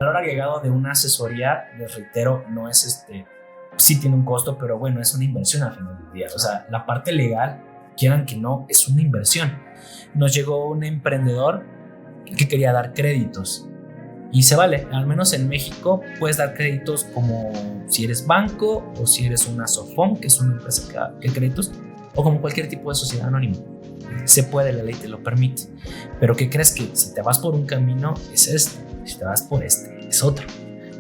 valor agregado de una asesoría, les reitero, no es sí tiene un costo, pero bueno, es una inversión al final del día. O sea, la parte legal, quieran que no, es una inversión. Nos llegó un emprendedor que quería dar créditos y se vale, al menos en México puedes dar créditos como si eres banco o si eres una SOFOM, que es una empresa que créditos, o como cualquier tipo de sociedad anónima. Se puede, la ley te lo permite. Pero ¿qué crees? Que si te vas por un camino es este, si te vas por este es otro.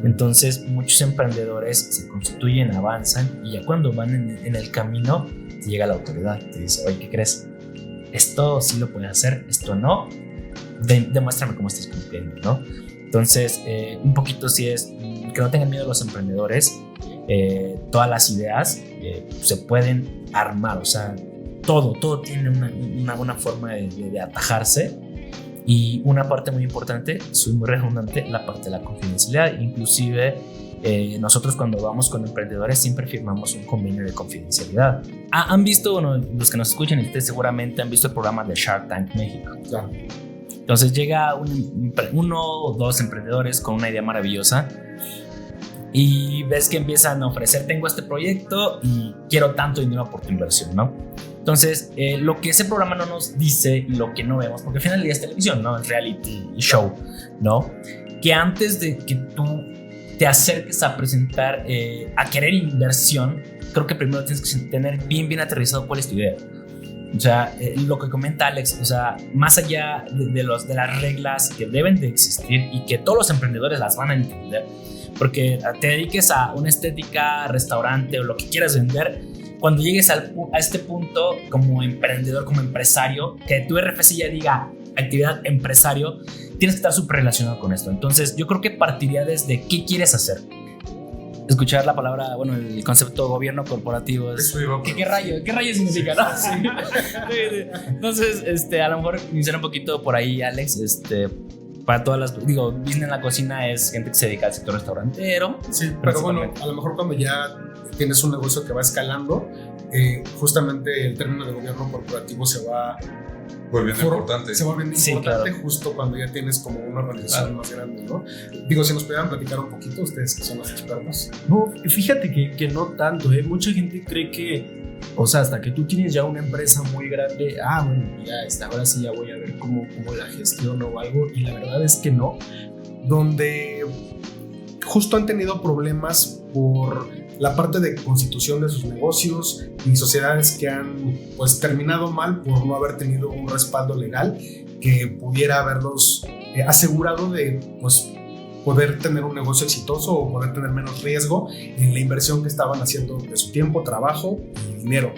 Entonces muchos emprendedores se constituyen, avanzan y ya cuando van en el camino te llega la autoridad, te dice, oye, ¿qué crees? Esto sí lo puedes hacer, esto no, demuéstrame cómo estás cumpliendo, ¿no? Entonces, un poquito sí es que no tengan miedo los emprendedores, todas las ideas se pueden armar, o sea, todo tiene una buena forma de atajarse. Y una parte muy importante, soy muy redundante, la parte de la confidencialidad. Inclusive nosotros cuando vamos con emprendedores siempre firmamos un convenio de confidencialidad. Han visto, bueno, los que nos escuchan, ustedes seguramente han visto el programa de Shark Tank México. Claro. Entonces llega uno o dos emprendedores con una idea maravillosa y ves que empiezan a ofrecer, tengo este proyecto y quiero tanto dinero por tu inversión, ¿no? Entonces, lo que ese programa no nos dice y lo que no vemos, porque al final del día es televisión, ¿no? Es reality show, ¿no? Que antes de que tú te acerques a presentar, a querer inversión, creo que primero tienes que tener bien aterrizado cuál es tu idea. O sea, lo que comenta Alex, o sea, más allá de las reglas que deben de existir y que todos los emprendedores las van a entender, porque te dediques a una estética, restaurante o lo que quieras vender, cuando llegues a este punto como emprendedor, como empresario, que tu RFC ya diga actividad empresario, tienes que estar súper relacionado con esto. Entonces, yo creo que partiría desde qué quieres hacer. Escuchar la palabra, bueno, el concepto gobierno corporativo es, ¿qué rayo significa, no? Sí. Entonces, a lo mejor iniciar un poquito por ahí, Alex, para todas las, digo, business en la cocina es gente que se dedica al sector restaurantero. Sí, pero bueno, a lo mejor cuando ya tienes un negocio que va escalando, justamente el término de gobierno corporativo se va volviendo importante. Se va volviendo sí, importante, claro. Justo cuando ya tienes como una organización más grande, ¿no? Digo, si nos pudieran platicar un poquito, ustedes que son los expertos. No, fíjate que no tanto, ¿eh? Mucha gente cree que, o sea, hasta que tú tienes ya una empresa muy grande, bueno, ya ahora sí ya voy a ver cómo la gestiono o algo, y la verdad es que no. Donde justo han tenido problemas por la parte de constitución de sus negocios y sociedades que han pues terminado mal por no haber tenido un respaldo legal que pudiera haberlos asegurado de pues poder tener un negocio exitoso o poder tener menos riesgo en la inversión que estaban haciendo de su tiempo, trabajo y dinero.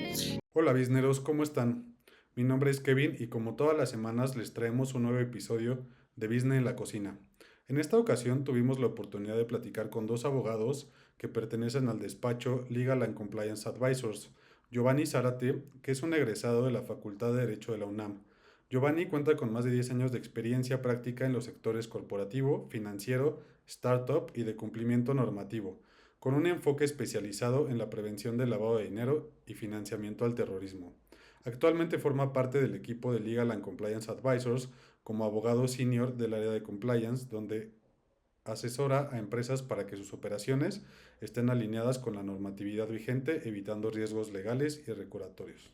Hola bizneros, ¿cómo están? Mi nombre es Kevin y como todas las semanas les traemos un nuevo episodio de Business en la Cocina. En esta ocasión tuvimos la oportunidad de platicar con dos abogados que pertenecen al despacho Legal and Compliance Advisors, Giovanni Zárate, que es un egresado de la Facultad de Derecho de la UNAM. Giovanni cuenta con más de 10 años de experiencia práctica en los sectores corporativo, financiero, startup y de cumplimiento normativo, con un enfoque especializado en la prevención del lavado de dinero y financiamiento al terrorismo. Actualmente forma parte del equipo de Legal and Compliance Advisors como abogado senior del área de compliance, donde asesora a empresas para que sus operaciones estén alineadas con la normatividad vigente, evitando riesgos legales y regulatorios.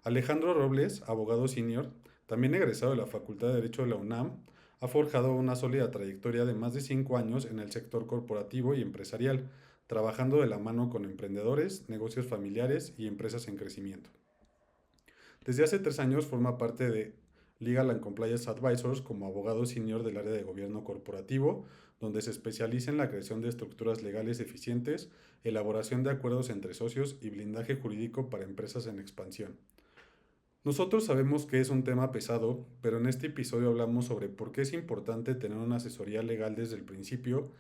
Alejandro Robles, abogado senior, también egresado de la Facultad de Derecho de la UNAM, ha forjado una sólida trayectoria de más de 5 años en el sector corporativo y empresarial, trabajando de la mano con emprendedores, negocios familiares y empresas en crecimiento. Desde hace 3 años forma parte de Legal and Compliance Advisors como abogado senior del área de gobierno corporativo, donde se especializa en la creación de estructuras legales eficientes, elaboración de acuerdos entre socios y blindaje jurídico para empresas en expansión. Nosotros sabemos que es un tema pesado, pero en este episodio hablamos sobre por qué es importante tener una asesoría legal desde el principio,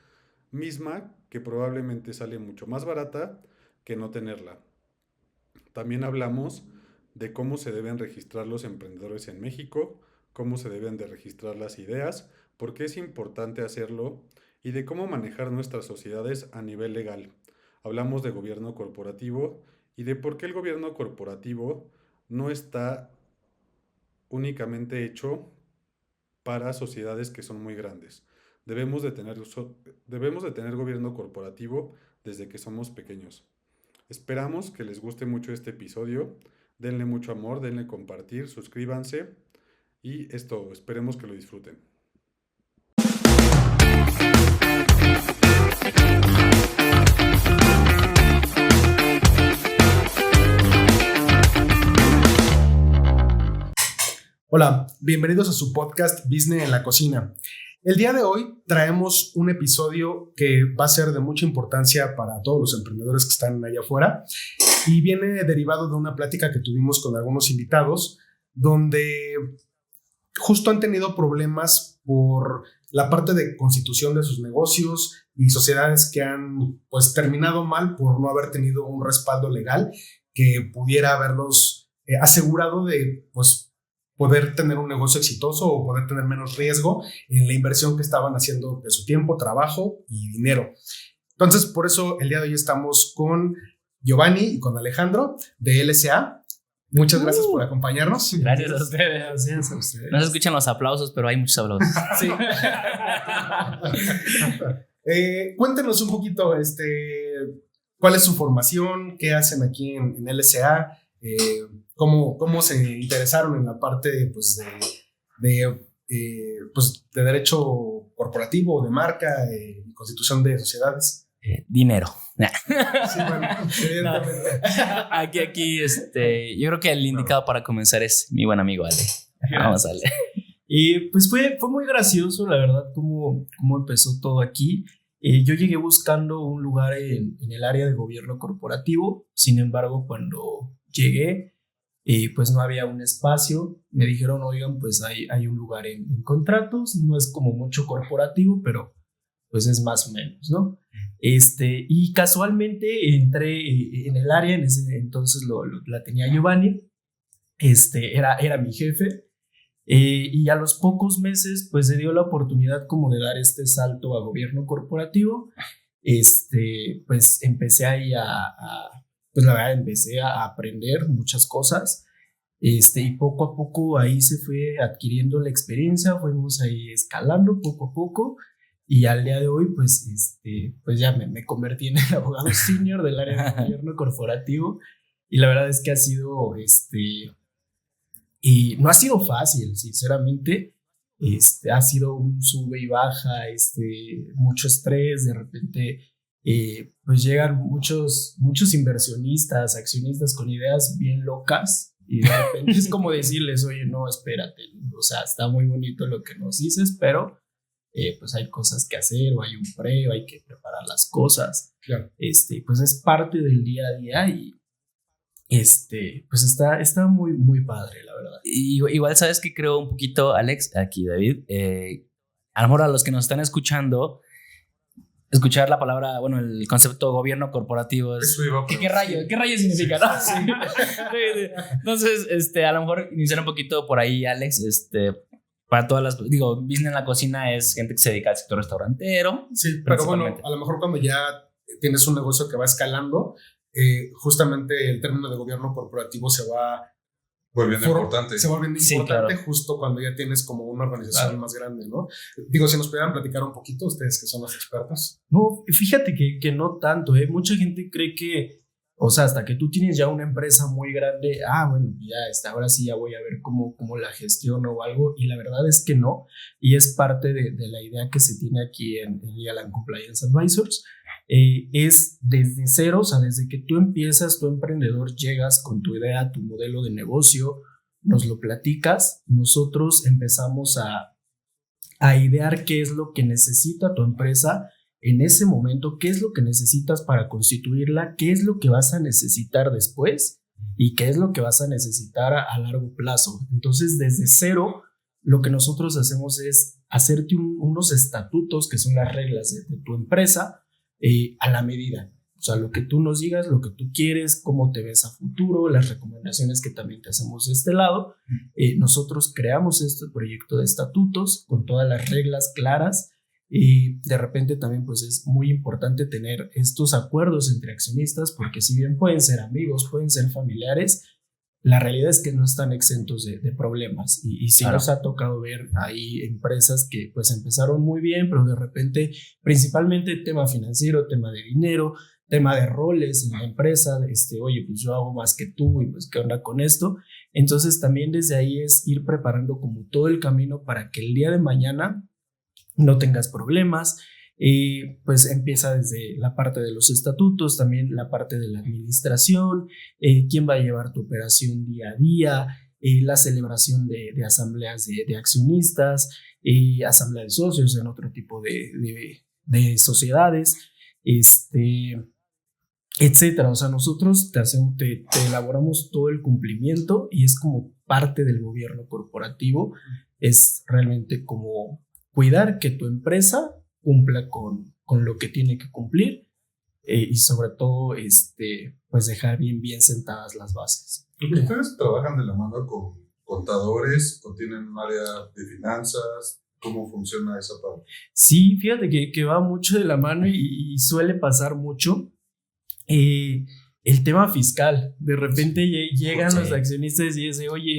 misma que probablemente sale mucho más barata que no tenerla. También hablamos de cómo se deben registrar los emprendedores en México, cómo se deben de registrar las ideas, por qué es importante hacerlo y de cómo manejar nuestras sociedades a nivel legal. Hablamos de gobierno corporativo y de por qué el gobierno corporativo no está únicamente hecho para sociedades que son muy grandes. Debemos de tener gobierno corporativo desde que somos pequeños. Esperamos que les guste mucho este episodio. Denle mucho amor, denle compartir, suscríbanse y es todo. Esperemos que lo disfruten. Hola, bienvenidos a su podcast Business en la Cocina. El día de hoy traemos un episodio que va a ser de mucha importancia para todos los emprendedores que están allá afuera y viene derivado de una plática que tuvimos con algunos invitados donde justo han tenido problemas por la parte de constitución de sus negocios y sociedades que han pues terminado mal por no haber tenido un respaldo legal que pudiera haberlos asegurado de pues poder tener un negocio exitoso o poder tener menos riesgo en la inversión que estaban haciendo de su tiempo, trabajo y dinero. Entonces, por eso el día de hoy estamos con Giovanni y con Alejandro de LSA. Muchas gracias por acompañarnos. Gracias a ustedes. Gracias a ustedes. No se escuchan los aplausos, pero hay muchos aplausos. Sí. Cuéntenos un poquito cuál es su formación, qué hacen aquí en LSA, cómo se interesaron en la parte pues, de derecho corporativo, de marca y constitución de sociedades. Dinero. Sí, bueno, evidentemente. Aquí, yo creo que el indicado para comenzar es mi buen amigo Ale. Vamos, Ale. Y pues fue muy gracioso, la verdad, cómo empezó todo aquí. Yo llegué buscando un lugar en el área de gobierno corporativo. Sin embargo, cuando llegué, pues no había un espacio. Me dijeron, oigan, pues hay un lugar en contratos. No es como mucho corporativo, pero pues es más o menos, ¿no? Y casualmente entré en el área. En ese entonces la tenía Giovanni. Era mi jefe. Y a los pocos meses pues se dio la oportunidad como de dar este salto a gobierno corporativo. Pues empecé ahí pues la verdad empecé a aprender muchas cosas, y poco a poco ahí se fue adquiriendo la experiencia, fuimos ahí escalando poco a poco y al día de hoy pues ya me convertí en el abogado senior del área de gobierno corporativo y la verdad es que ha sido y no ha sido fácil, sinceramente. Ha sido un sube y baja, mucho estrés, de repente pues llegan muchos inversionistas, accionistas con ideas bien locas y de repente es como decirles, oye, no, espérate, o sea, está muy bonito lo que nos dices, pero pues hay cosas que hacer o hay un o hay que preparar las cosas. Claro. Pues es parte del día a día y pues está muy, muy padre, la verdad. Igual sabes que creo un poquito, Alex, aquí David, a lo mejor a los que nos están escuchando, escuchar la palabra, bueno, el concepto gobierno corporativo es... ¿Qué rayo significa, no? Sí. Entonces, a lo mejor iniciar un poquito por ahí, Alex, para todas las... Digo, Business en la Cocina es gente que se dedica al sector restaurantero. Sí, pero bueno, a lo mejor cuando ya tienes un negocio que va escalando, justamente el término de gobierno corporativo se va volviendo importante. Se va volviendo Sí, importante, claro. Justo cuando ya tienes como una organización más grande, ¿no? Digo, si nos pudieran platicar un poquito, ustedes que son los expertos. No, fíjate que no tanto, mucha gente cree que, o sea, hasta que tú tienes ya una empresa muy grande, bueno, ya ahora sí ya voy a ver cómo la gestiono o algo, y la verdad es que no, y es parte de la idea que se tiene aquí en Legal & Compliance Advisors. Es desde cero, o sea, desde que tú empiezas, tu emprendedor, llegas con tu idea, tu modelo de negocio, nos lo platicas, nosotros empezamos a idear qué es lo que necesita tu empresa en ese momento, qué es lo que necesitas para constituirla, qué es lo que vas a necesitar después y qué es lo que vas a necesitar a largo plazo. Entonces, desde cero, lo que nosotros hacemos es hacerte unos estatutos, que son las reglas de tu empresa, a la medida. O sea, lo que tú nos digas, lo que tú quieres, cómo te ves a futuro, las recomendaciones que también te hacemos de este lado. Nosotros creamos este proyecto de estatutos con todas las reglas claras y de repente también pues es muy importante tener estos acuerdos entre accionistas porque si bien pueden ser amigos, pueden ser familiares, la realidad es que no están exentos de problemas y sí Claro. nos ha tocado ver ahí empresas que pues empezaron muy bien, pero de repente principalmente tema financiero, tema de dinero, tema de roles en la empresa, oye, pues yo hago más que tú y pues qué onda con esto. Entonces también desde ahí es ir preparando como todo el camino para que el día de mañana no tengas problemas. Pues empieza desde la parte de los estatutos, también la parte de la administración, quién va a llevar tu operación día a día, la celebración de asambleas de accionistas, asamblea de socios en otro tipo de sociedades, etcétera. O sea, nosotros te elaboramos todo el cumplimiento y es como parte del gobierno corporativo, es realmente como cuidar que tu empresa cumpla con lo que tiene que cumplir, y sobre todo pues dejar bien sentadas las bases. ¿Ustedes trabajan de la mano con contadores o tienen un área de finanzas? ¿Cómo funciona esa parte? Sí, fíjate que va mucho de la mano y suele pasar mucho el tema fiscal. De repente llegan los accionistas y dicen, oye,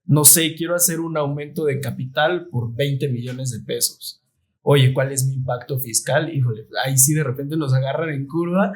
no sé, quiero hacer un aumento de capital por 20 millones de pesos. Oye, ¿cuál es mi impacto fiscal? Híjole, ahí sí de repente nos agarran en curva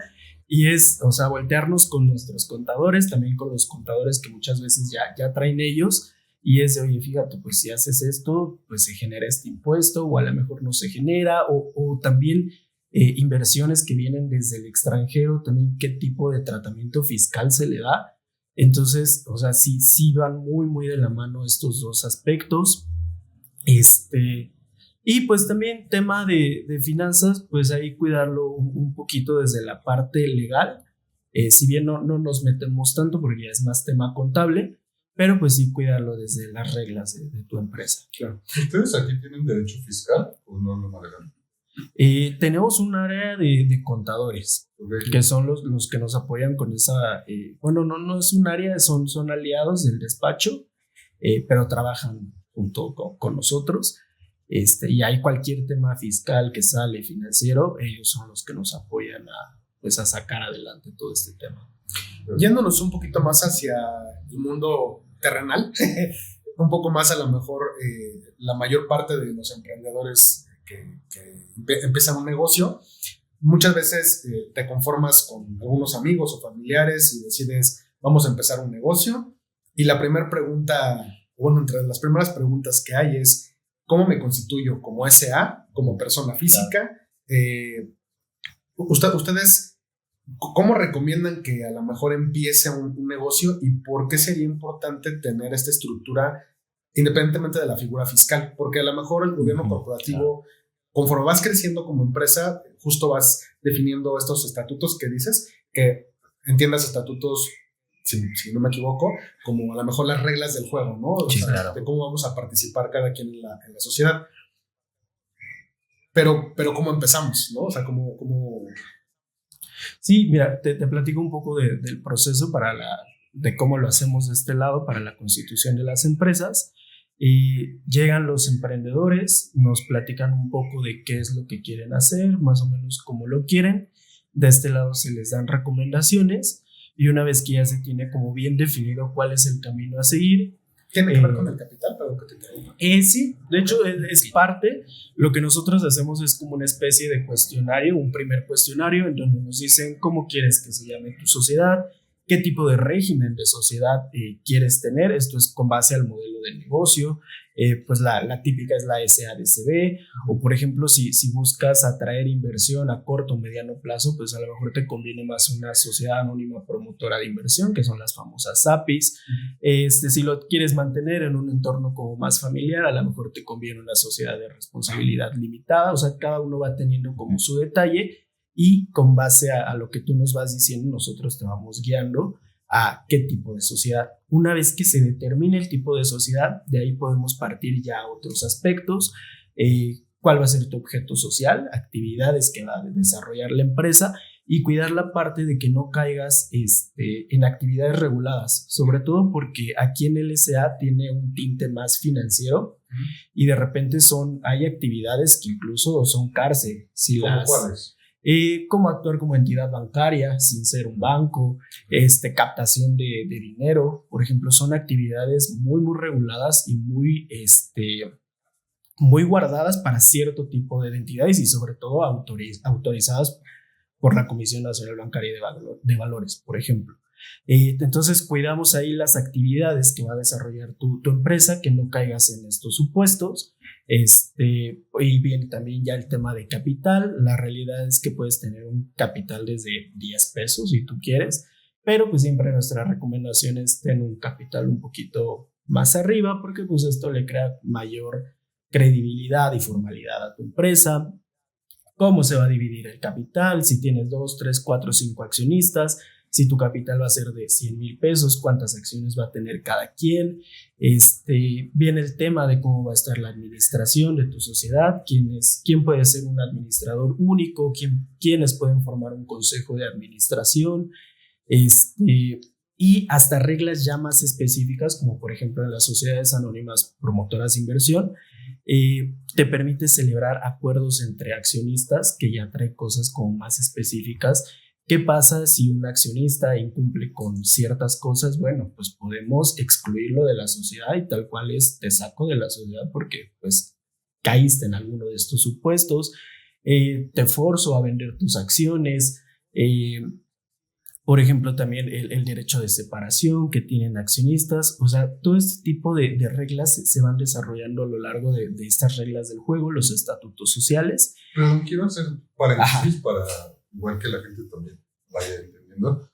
y o sea, voltearnos con nuestros contadores, también con los contadores que muchas veces ya traen ellos, y es de, oye, fíjate, pues si haces esto, pues se genera este impuesto, o a lo mejor no se genera, o también inversiones que vienen desde el extranjero, también qué tipo de tratamiento fiscal se le da. Entonces, o sea, sí van muy de la mano estos dos aspectos. Y pues también tema de finanzas, pues ahí cuidarlo un poquito desde la parte legal, si bien no nos metemos tanto porque ya es más tema contable, pero pues sí cuidarlo desde las reglas de tu empresa. Claro. ¿Ustedes aquí tienen derecho fiscal o no lo manejan? Tenemos un área de contadores, Okay. que son los que nos apoyan con esa, bueno, no es un área, son aliados del despacho, pero trabajan junto con nosotros. Y hay cualquier tema fiscal que sale, financiero, ellos son los que nos apoyan a sacar adelante todo este tema. Yéndonos un poquito más hacia el mundo terrenal, un poco más a lo mejor la mayor parte de los emprendedores que empiezan un negocio, muchas veces te conformas con algunos amigos o familiares y decides, vamos a empezar un negocio, y la primera pregunta, bueno, entre las primeras preguntas que hay es, ¿cómo me constituyo? ¿Como SA? ¿Como persona física? ¿Ustedes cómo recomiendan que a lo mejor empiece un negocio y por qué sería importante tener esta estructura independientemente de la figura fiscal? Porque a lo mejor el gobierno corporativo, conforme vas creciendo como empresa, justo vas definiendo estos estatutos que dices, que entiendas estatutos, si no me equivoco, como a lo mejor las reglas del juego, ¿no? O sea, claro, de cómo vamos a participar cada quien en la sociedad. Pero ¿cómo empezamos, no? O sea, ¿cómo? Sí, mira, te platico un poco del proceso de cómo lo hacemos de este lado para la constitución de las empresas. Llegan los emprendedores, nos platican un poco de qué es lo que quieren hacer, más o menos cómo lo quieren. De este lado se les dan recomendaciones y una vez que ya se tiene como bien definido cuál es el camino a seguir. ¿Tiene que ver con el capital? Perdón que te interrumpa. Sí, de hecho es parte. Lo que nosotros hacemos es como una especie de cuestionario, un primer cuestionario en donde nos dicen cómo quieres que se llame tu sociedad, qué tipo de régimen de sociedad quieres tener. Esto es con base al modelo de negocio. Pues la típica es la SADCB, o por ejemplo si buscas atraer inversión a corto o mediano plazo, pues a lo mejor te conviene más una sociedad anónima promotora de inversión, que son las famosas SAPIs. Si lo quieres mantener en un entorno como más familiar, a lo mejor te conviene una sociedad de responsabilidad limitada. O sea, cada uno va teniendo como su detalle y con base a lo que tú nos vas diciendo, nosotros te vamos guiando a qué tipo de sociedad. Una vez que se determine el tipo de sociedad, de ahí podemos partir ya a otros aspectos. ¿Cuál va a ser tu objeto social? Actividades que va a desarrollar la empresa y cuidar la parte de que no caigas en actividades reguladas, sobre todo porque aquí en LSA tiene un tinte más financiero y de repente hay actividades que incluso son cárcel. ¿Cómo cuáles? cómo actuar como entidad bancaria sin ser un banco, captación de dinero, por ejemplo, son actividades muy, muy reguladas y muy, muy guardadas para cierto tipo de entidades y sobre todo autorizadas por la Comisión Nacional Bancaria de Valores, por ejemplo. Entonces cuidamos ahí las actividades que va a desarrollar tu empresa, que no caigas en estos supuestos. Y bien, también ya el tema de capital. La realidad es que puedes tener un capital desde 10 pesos si tú quieres, pero pues siempre nuestra recomendación es tener un capital un poquito más arriba, porque pues esto le crea mayor credibilidad y formalidad a tu empresa. ¿Cómo se va a dividir el capital? Si tienes 2, 3, 4, 5 accionistas, si tu capital va a ser de 100,000 pesos, ¿cuántas acciones va a tener cada quien? Viene el tema de cómo va a estar la administración de tu sociedad, quién puede ser un administrador único, quiénes pueden formar un consejo de administración, y hasta reglas ya más específicas, como por ejemplo en las sociedades anónimas promotoras de inversión, te permite celebrar acuerdos entre accionistas, que ya trae cosas como más específicas. ¿Qué pasa si un accionista incumple con ciertas cosas? Bueno, pues podemos excluirlo de la sociedad y tal cual te saco de la sociedad porque pues caíste en alguno de estos supuestos, te forzo a vender tus acciones, por ejemplo también el derecho de separación que tienen accionistas. O sea, todo este tipo de reglas se van desarrollando a lo largo de estas reglas del juego, los estatutos sociales. Pero quiero hacer paréntesis para igual que la gente también vaya entendiendo.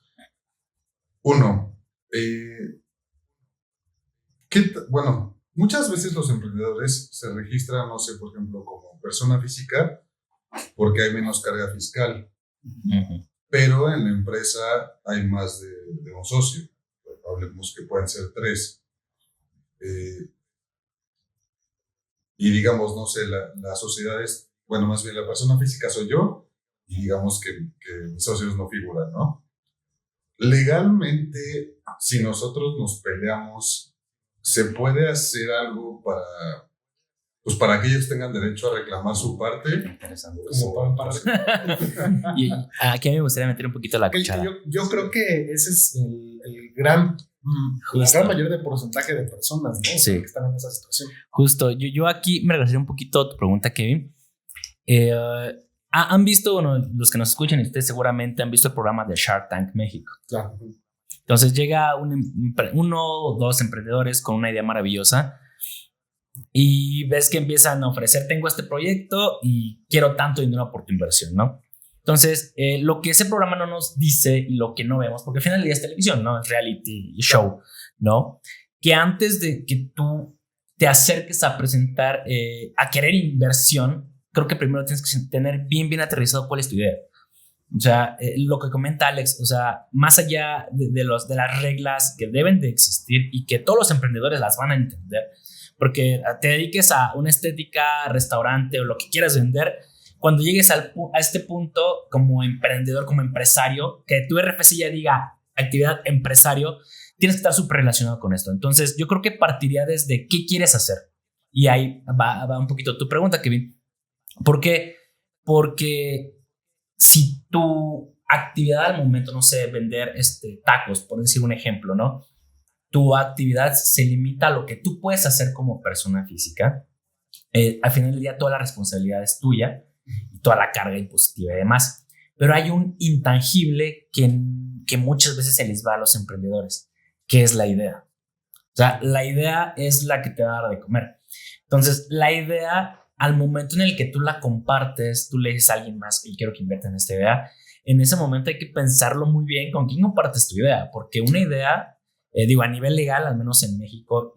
Uno, bueno, muchas veces los emprendedores se registran, no sé, por ejemplo, como persona física porque hay menos carga fiscal. Uh-huh. Pero en la empresa hay más de un socio. Hablemos que pueden ser 3. Y digamos, no sé, la sociedad es, bueno, más bien la persona física soy yo, y digamos que mis socios no figuran, ¿no? Legalmente, si nosotros nos peleamos, ¿se puede hacer algo para que ellos tengan derecho a reclamar su parte? Interesante. Como para y aquí me gustaría meter un poquito la cuchara. Yo creo que ese es el gran mayoría de porcentaje de personas, ¿no? Sí. Que están en esa situación. Justo. Yo aquí me regresaría un poquito a tu pregunta, Kevin. Han visto, bueno, los que nos escuchan, ustedes seguramente han visto el programa de Shark Tank México. Claro. Entonces llega uno o dos emprendedores con una idea maravillosa y ves que empiezan a ofrecer, tengo este proyecto y quiero tanto dinero por tu inversión, ¿no? Entonces, lo que ese programa no nos dice y lo que no vemos, porque al final del día es televisión, ¿no? Es reality show, ¿no? Que antes de que tú te acerques a presentar, a querer inversión, creo que primero tienes que tener bien aterrizado cuál es tu idea. O sea, lo que comenta Alex, o sea, más allá de las reglas que deben de existir y que todos los emprendedores las van a entender, porque te dediques a una estética, restaurante o lo que quieras vender, cuando llegues a este punto como emprendedor, como empresario, que tu RFC ya diga actividad empresario, tienes que estar súper relacionado con esto. Entonces, yo creo que partiría desde qué quieres hacer. Y ahí va un poquito tu pregunta, Kevin. ¿Por qué? Porque si tu actividad al momento, no sé, vender tacos, por decir un ejemplo, ¿no? Tu actividad se limita a lo que tú puedes hacer como persona física. Al final del día toda la responsabilidad es tuya y toda la carga impositiva y demás. Pero hay un intangible que muchas veces se les va a los emprendedores, que es la idea. O sea, la idea es la que te va a dar de comer. Entonces, la idea, al momento en el que tú la compartes, tú le dices a alguien más y quiero que invierta en esta idea, en ese momento hay que pensarlo muy bien con quién compartes tu idea, porque una idea, a nivel legal, al menos en México,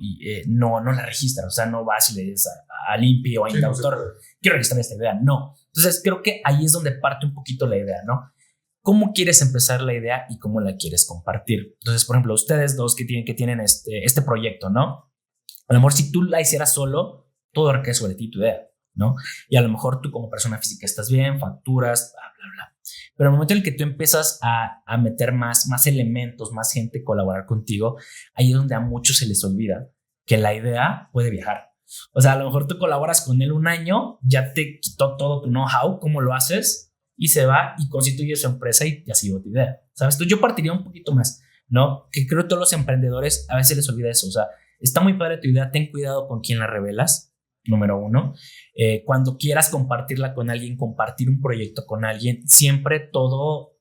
no la registran. O sea, no vas y le dices al INPI o a Indautor, quiero registrar esta idea. No. Entonces, creo que ahí es donde parte un poquito la idea, ¿no? ¿Cómo quieres empezar la idea y cómo la quieres compartir? Entonces, por ejemplo, ustedes dos que tienen este proyecto, ¿no? A lo mejor si tú la hicieras solo, todo recae sobre ti, tu idea, ¿no? Y a lo mejor tú como persona física estás bien, facturas, bla, bla, bla. Pero el momento en el que tú empiezas a meter más elementos, más gente colaborar contigo, ahí es donde a muchos se les olvida que la idea puede viajar. O sea, a lo mejor tú colaboras con él un año, ya te quitó todo tu know-how, cómo lo haces, y se va y constituye su empresa y así va tu idea, ¿sabes? Entonces yo partiría un poquito más, ¿no? Que creo que todos los emprendedores a veces les olvida eso, o sea, está muy padre tu idea, ten cuidado con quién la revelas, número uno. Cuando quieras compartirla con alguien, compartir un proyecto con alguien, siempre todo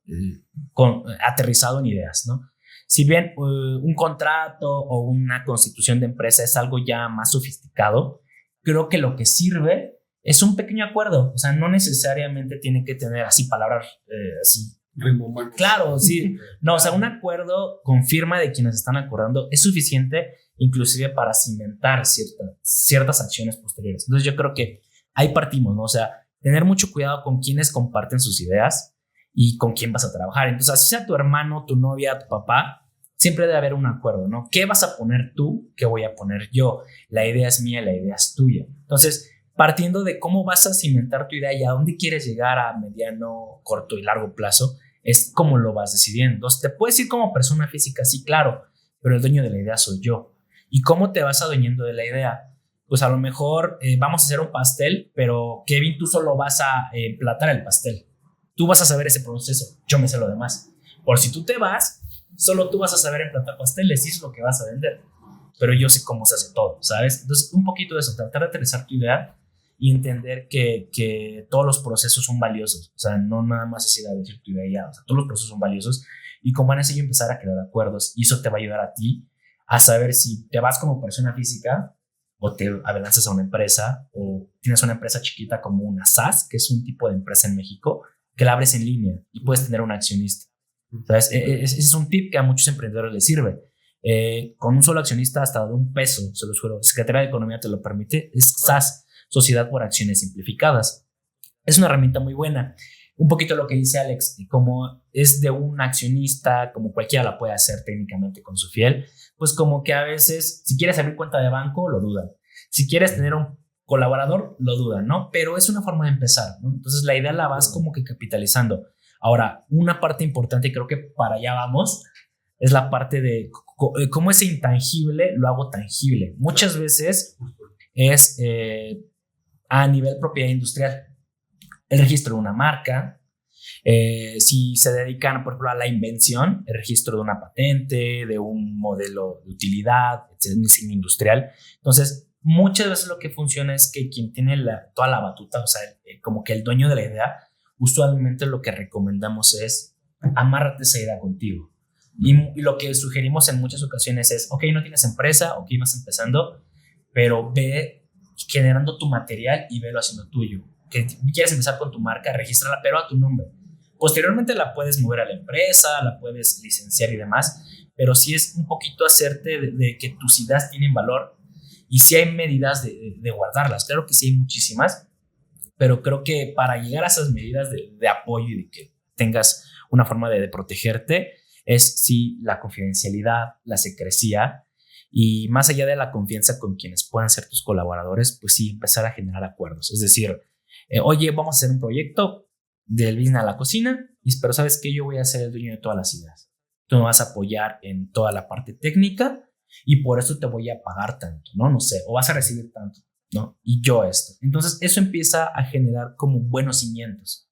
aterrizado en ideas, ¿no? Si bien un contrato o una constitución de empresa es algo ya más sofisticado, creo que lo que sirve es un pequeño acuerdo. O sea, no necesariamente tiene que tener así palabras así. Claro, sí. No, o sea, un acuerdo con firma de quienes están acordando es suficiente inclusive para cimentar ciertas acciones posteriores. Entonces yo creo que ahí partimos, ¿no? O sea, tener mucho cuidado con quienes comparten sus ideas y con quién vas a trabajar. Entonces, así sea tu hermano, tu novia, tu papá, siempre debe haber un acuerdo, ¿no? ¿Qué vas a poner tú? ¿Qué voy a poner yo? La idea es mía, la idea es tuya. Entonces, partiendo de cómo vas a cimentar tu idea y a dónde quieres llegar a mediano, corto y largo plazo, es cómo lo vas decidiendo. Entonces, te puedes ir como persona física, sí, claro, pero el dueño de la idea soy yo. ¿Y cómo te vas adueñando de la idea? Pues a lo mejor vamos a hacer un pastel, pero Kevin, tú solo vas a emplatar el pastel. Tú vas a saber ese proceso, yo me sé lo demás. Por si tú te vas, solo tú vas a saber emplatar pasteles y eso es lo que vas a vender. Pero yo sé cómo se hace todo, ¿sabes? Entonces, un poquito de eso, tratar de aterrizar tu idea y entender que todos los procesos son valiosos. O sea, no nada más es ir a decir tu idea ya. O sea, todos los procesos son valiosos y con van a seguir empezar a crear acuerdos y eso te va a ayudar a ti a saber si te vas como persona física o te abalanzas a una empresa o tienes una empresa chiquita como una SaaS, que es un tipo de empresa en México, que la abres en línea y puedes tener un accionista. ¿Sabes? Ese es un tip que a muchos emprendedores les sirve. Con un solo accionista hasta de $1, se los juro, Secretaría de Economía te lo permite, es SaaS, Sociedad por Acciones Simplificadas. Es una herramienta muy buena. Un poquito lo que dice Alex, como es de un accionista, como cualquiera la puede hacer técnicamente con su fiel, pues como que a veces, si quieres abrir cuenta de banco, lo dudan. Si quieres tener un colaborador, lo dudan, ¿no? Pero es una forma de empezar, ¿no? Entonces la idea la vas como que capitalizando. Ahora, una parte importante, y creo que para allá vamos, es la parte de cómo ese intangible lo hago tangible. Muchas veces es a nivel propiedad industrial. El registro de una marca, si se dedican, por ejemplo, a la invención, el registro de una patente, de un modelo de utilidad, etc., un diseño industrial. Entonces, muchas veces lo que funciona es que quien tiene toda la batuta, o sea, como que el dueño de la idea, usualmente lo que recomendamos es amárrate esa idea contigo. Y lo que sugerimos en muchas ocasiones es, ok, no tienes empresa, ok, vas empezando, pero ve generando tu material y velo haciendo tuyo. Que quieres empezar con tu marca, regístrala, pero a tu nombre. Posteriormente la puedes mover a la empresa, la puedes licenciar y demás, pero sí es un poquito hacerte de que tus ideas tienen valor y sí hay medidas de guardarlas. Claro que sí hay muchísimas, pero creo que para llegar a esas medidas de apoyo y de que tengas una forma de protegerte es sí la confidencialidad, la secrecía y más allá de la confianza con quienes puedan ser tus colaboradores, pues sí empezar a generar acuerdos. Es decir, oye, vamos a hacer un proyecto del business a la cocina, pero ¿sabes qué? Yo voy a ser el dueño de todas las ideas. Tú me vas a apoyar en toda la parte técnica y por eso te voy a pagar tanto, ¿no? No sé, o vas a recibir tanto, ¿no? Y yo esto. Entonces, eso empieza a generar como buenos cimientos.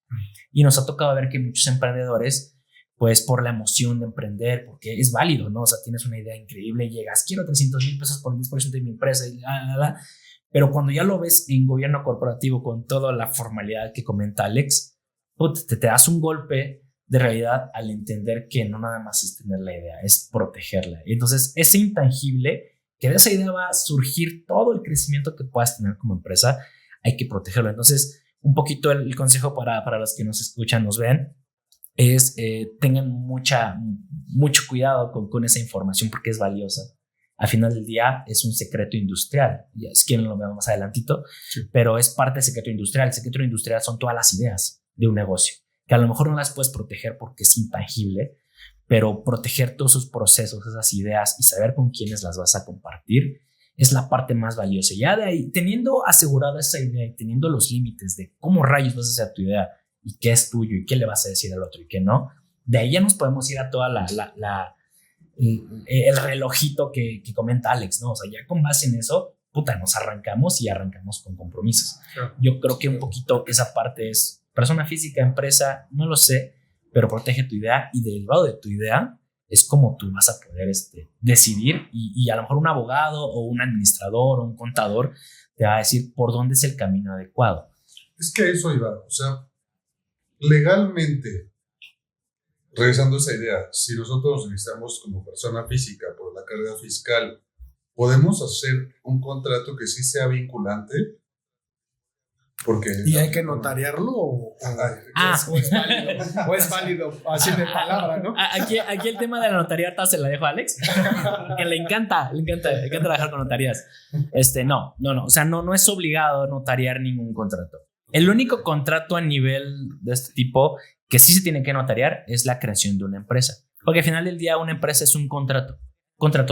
Y nos ha tocado ver que muchos emprendedores, pues por la emoción de emprender, porque es válido, ¿no? O sea, tienes una idea increíble, llegas, quiero 300,000 pesos por el 10% de mi empresa y pero cuando ya lo ves en gobierno corporativo con toda la formalidad que comenta Alex, te das un golpe de realidad al entender que no nada más es tener la idea, es protegerla. Entonces, ese intangible, que de esa idea va a surgir todo el crecimiento que puedas tener como empresa, hay que protegerlo. Entonces, un poquito el consejo para los que nos escuchan, nos ven, es tengan mucho cuidado con esa información porque es valiosa. Al final del día es un secreto industrial. Ya, si quieren lo vemos más adelantito, sí. Pero es parte del secreto industrial. El secreto industrial son todas las ideas de un negocio, que a lo mejor no las puedes proteger porque es intangible, pero proteger todos esos procesos, esas ideas y saber con quiénes las vas a compartir es la parte más valiosa. Ya de ahí, teniendo asegurada esa idea y teniendo los límites de cómo rayos vas a hacer tu idea y qué es tuyo y qué le vas a decir al otro y qué no, de ahí ya nos podemos ir a toda el relojito que comenta Alex, ¿no? O sea, ya con base en eso, nos arrancamos y arrancamos con compromisos. Claro. Yo creo que un poquito esa parte es persona física, empresa, no lo sé, pero protege tu idea y derivado de tu idea es como tú vas a poder decidir y a lo mejor un abogado o un administrador o un contador te va a decir por dónde es el camino adecuado. Es que a eso iba, o sea, legalmente, regresando a esa idea, si nosotros registramos como persona física por la carga fiscal, ¿podemos hacer un contrato que sí sea vinculante? Porque, ¿y hay que notariarlo o es válido así de palabra, ¿no? Aquí el tema de la notariata se la dejo a Alex, que le encanta trabajar con notarías. No, o sea, no es obligado notariar ningún contrato. El único contrato a nivel de este tipo que sí se tiene que notariar es la creación de una empresa, porque al final del día una empresa es un contrato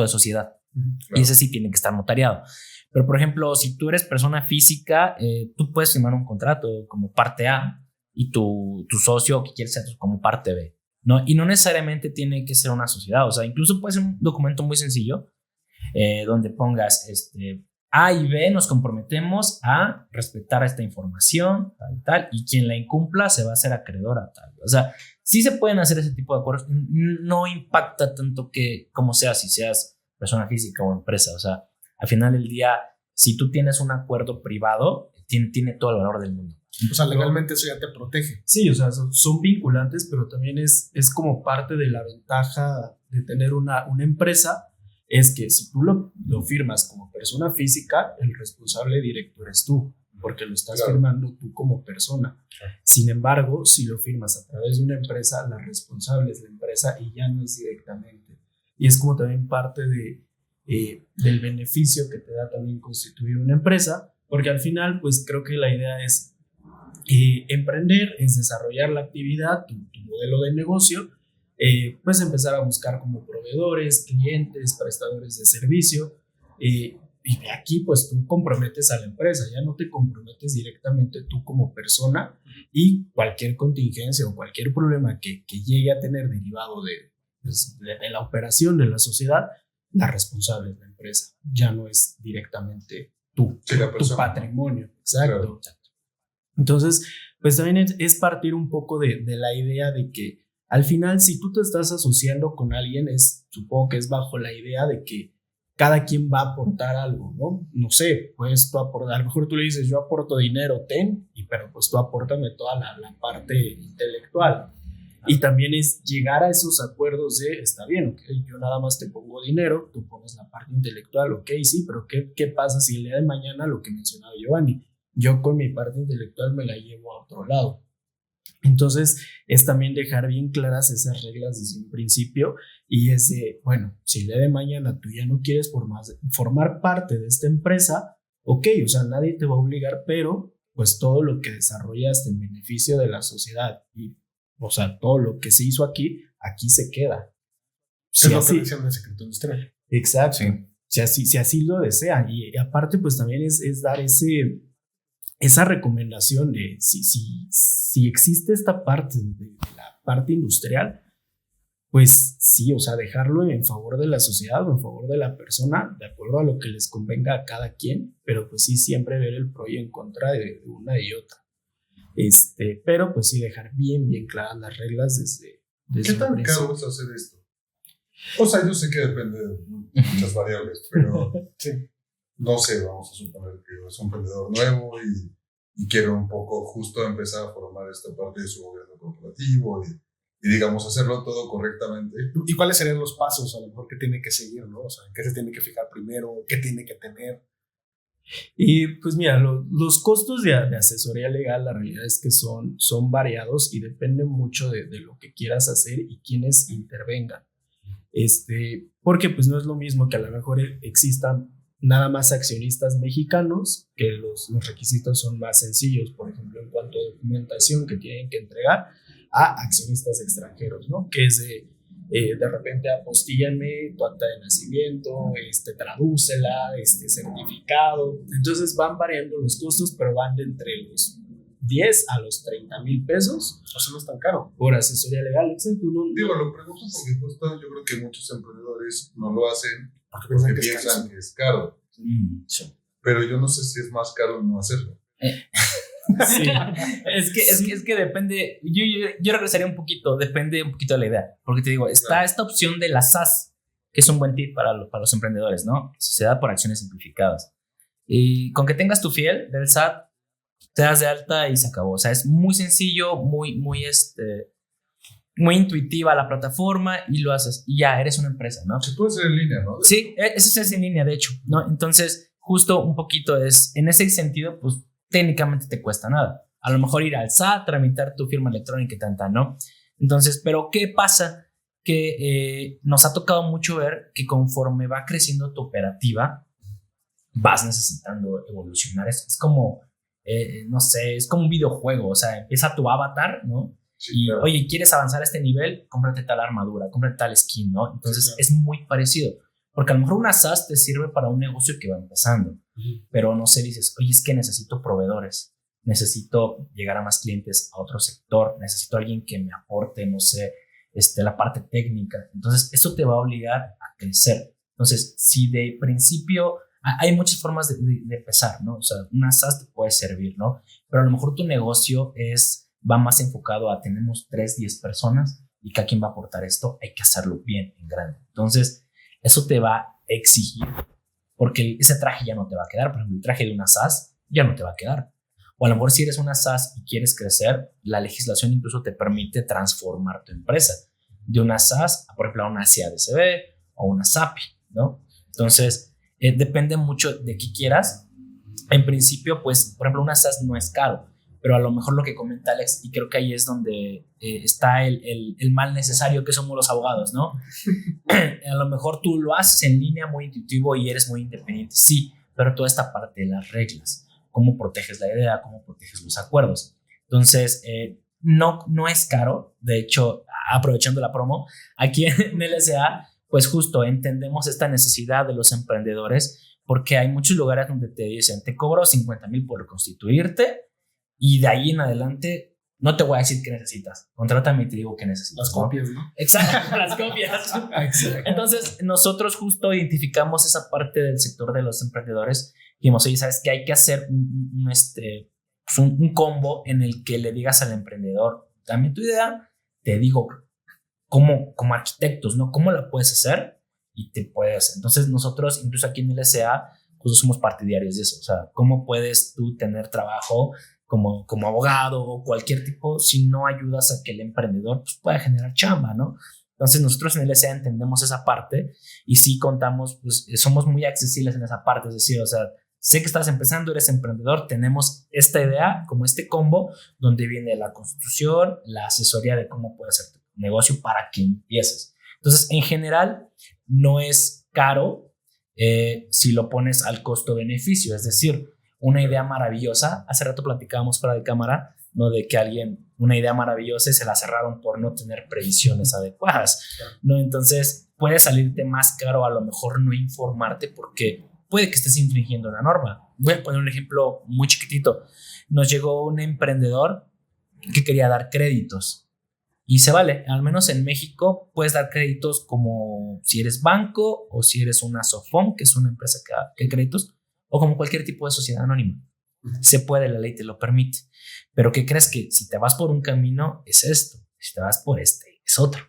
de sociedad. Claro. Y ese sí tiene que estar notariado. Pero, por ejemplo, si tú eres persona física, tú puedes firmar un contrato como parte A y tu socio que quiere ser como parte B, ¿no? Y no necesariamente tiene que ser una sociedad. O sea, incluso puede ser un documento muy sencillo donde pongas A y B nos comprometemos a respetar esta información, tal, y quien la incumpla se va a hacer acreedor a tal. O sea, sí se pueden hacer ese tipo de acuerdos. No impacta tanto que como sea, si seas persona física o empresa. O sea, al final del día, si tú tienes un acuerdo privado, tiene todo el valor del mundo. O sea, legalmente eso ya te protege. Sí, o sea, son vinculantes, pero también es como parte de la ventaja de tener una empresa, es que si tú lo firmas como persona física, el responsable directo eres tú, porque lo estás firmando tú como persona. Sin embargo, si lo firmas a través de una empresa, la responsable es la empresa y ya no es directamente. Y es como también parte del beneficio que te da también constituir una empresa, porque al final pues creo que la idea es emprender, es desarrollar la actividad, tu modelo de negocio, pues empezar a buscar como proveedores, clientes, prestadores de servicio, y de aquí pues tú comprometes a la empresa, ya no te comprometes directamente tú como persona, y cualquier contingencia o cualquier problema que llegue a tener derivado de la operación de la sociedad, la responsable es la empresa, ya no es directamente tú, tu patrimonio. Exacto. Entonces, pues también es partir un poco de la idea de que al final, si tú te estás asociando con alguien, supongo que es bajo la idea de que cada quien va a aportar algo, ¿no? No sé, pues tú aportas, a lo mejor tú le dices, yo aporto dinero, pero pues tú apórtame toda la parte intelectual. Y también es llegar a esos acuerdos de, está bien, okay, yo nada más te pongo dinero, tú pones la parte intelectual, ok, sí, pero ¿qué pasa si el día de mañana, lo que mencionaba Giovanni, yo con mi parte intelectual me la llevo a otro lado? Entonces es también dejar bien claras esas reglas desde un principio, y es de, bueno, si el día de mañana tú ya no quieres formar parte de esta empresa, ok, o sea, nadie te va a obligar, pero pues todo lo que desarrollaste en beneficio de la sociedad y o sea, todo lo que se hizo aquí se queda. Es lo que dicen de secreto industrial. Exacto. Sí. Si así lo desean. Y aparte, pues también es dar esa recomendación de si existe esta parte de la parte industrial, pues sí, o sea, dejarlo en favor de la sociedad o en favor de la persona, de acuerdo a lo que les convenga a cada quien, pero pues sí siempre ver el pro y en contra de una y otra. Pero pues sí dejar bien claras las reglas desde ¿Qué tan caro es hacer esto? O sea, yo sé que depende de muchas variables, pero sí, no sé, vamos a suponer que es un emprendedor nuevo y quiere un poco justo empezar a formar esta parte de su gobierno corporativo y digamos hacerlo todo correctamente. ¿Y cuáles serían los pasos a lo mejor que tiene que seguir, ¿no? O sea, ¿en qué se tiene que fijar primero? ¿Qué tiene que tener? Y pues mira, los costos de asesoría legal, la realidad es que son variados y dependen mucho de lo que quieras hacer y quienes intervengan. Porque pues no es lo mismo que a lo mejor existan nada más accionistas mexicanos, que los requisitos son más sencillos, por ejemplo, en cuanto a documentación que tienen que entregar, a accionistas extranjeros, ¿no? Que es de repente apostíllanme tu acta de nacimiento, tradúcela, certificado. Entonces van variando los costos, pero van de entre los 10 a los 30 mil pesos. O sea, no es tan caro. Por asesoría legal. Digo, lo pregunto porque justo yo creo que muchos emprendedores no lo hacen porque piensan que es caro. Sí. Pero yo no sé si es más caro no hacerlo. Sí. Es que depende, yo regresaría un poquito, depende un poquito de la idea, porque te digo, está esta opción de la SaaS, que es un buen tip para los emprendedores, ¿no? Sociedad por Acciones Simplificadas. Y con que tengas tu fiel del SAT, te das de alta y se acabó. O sea, es muy sencillo, muy intuitiva la plataforma y lo haces. Y ya, eres una empresa, ¿no? Se puede hacer en línea, ¿no? Sí, eso es en línea, de hecho, ¿no? Entonces, justo un poquito es, en ese sentido, pues técnicamente te cuesta nada. A lo mejor ir al SAT, tramitar tu firma electrónica y tanta, ¿no? Entonces, pero ¿qué pasa? Que nos ha tocado mucho ver que conforme va creciendo tu operativa, vas necesitando evolucionar. Es como, no sé, es como un videojuego. O sea, empieza tu avatar, ¿no? Sí, Y, claro. oye, ¿quieres avanzar a este nivel? Cómprate tal armadura, cómprate tal skin, ¿no? Entonces, Sí, claro. es muy parecido. Porque a lo mejor una SaaS te sirve para un negocio que va empezando. Pero no sé, dices, oye, es que necesito proveedores. Necesito llegar a más clientes, a otro sector. Necesito alguien que me aporte, no sé, la parte técnica. Entonces, eso te va a obligar a crecer. Entonces, si de principio hay muchas formas de empezar, ¿no? O sea, una SaaS te puede servir, ¿no? Pero a lo mejor tu negocio va más enfocado a tenemos 3, 10 personas y cada quien va a aportar esto, hay que hacerlo bien, en grande. Entonces, eso te va a exigir, porque ese traje ya no te va a quedar. Por ejemplo, el traje de una SaaS ya no te va a quedar. O a lo mejor si eres una SaaS y quieres crecer, la legislación incluso te permite transformar tu empresa de una SaaS, por ejemplo, a una CADCB o una SAPI, ¿no? Entonces, depende mucho de qué quieras. En principio, pues, por ejemplo, una SaaS no es caro, pero a lo mejor lo que comenta Alex, y creo que ahí es donde está el mal necesario que somos los abogados, ¿no? A lo mejor tú lo haces en línea muy intuitivo y eres muy independiente, sí, pero toda esta parte de las reglas, cómo proteges la idea, cómo proteges los acuerdos. Entonces, no es caro. De hecho, aprovechando la promo, aquí en LSA, pues justo entendemos esta necesidad de los emprendedores, porque hay muchos lugares donde te dicen, te cobro 50,000 por constituirte y de ahí en adelante no te voy a decir qué necesitas. Contrátame y te digo qué necesitas. Las copias, ¿no? Exacto, las copias. Exacto. Entonces, nosotros justo identificamos esa parte del sector de los emprendedores y dijimos, oye, ¿sabes qué? Hay que hacer un combo en el que le digas al emprendedor, dame tu idea, te digo como arquitectos, ¿no? ¿Cómo la puedes hacer? Y te puedes. Entonces, nosotros, incluso aquí en LSA, pues somos partidarios de eso. O sea, ¿cómo puedes tú tener trabajo como abogado o cualquier tipo si no ayudas a que el emprendedor pues, pueda generar chamba, ¿no? Entonces, nosotros en LSA entendemos esa parte y sí contamos, pues somos muy accesibles en esa parte. Es decir, o sea, sé que estás empezando, eres emprendedor, tenemos esta idea, como este combo, donde viene la constitución, la asesoría de cómo puede ser tu negocio para que empieces. Entonces, en general, no es caro si lo pones al costo-beneficio. Es decir, una idea maravillosa, hace rato platicábamos fuera de cámara, ¿no? De que una idea maravillosa y se la cerraron por no tener previsiones adecuadas, ¿no? Entonces, puede salirte más caro a lo mejor no informarte porque puede que estés infringiendo una norma. Voy a poner un ejemplo muy chiquitito. Nos llegó un emprendedor que quería dar créditos. Y se vale, al menos en México puedes dar créditos como si eres banco o si eres una SOFOM, que es una empresa que da créditos, o como cualquier tipo de sociedad anónima. Se puede, la ley te lo permite. Pero ¿qué crees? Que si te vas por un camino es esto, si te vas por este es otro.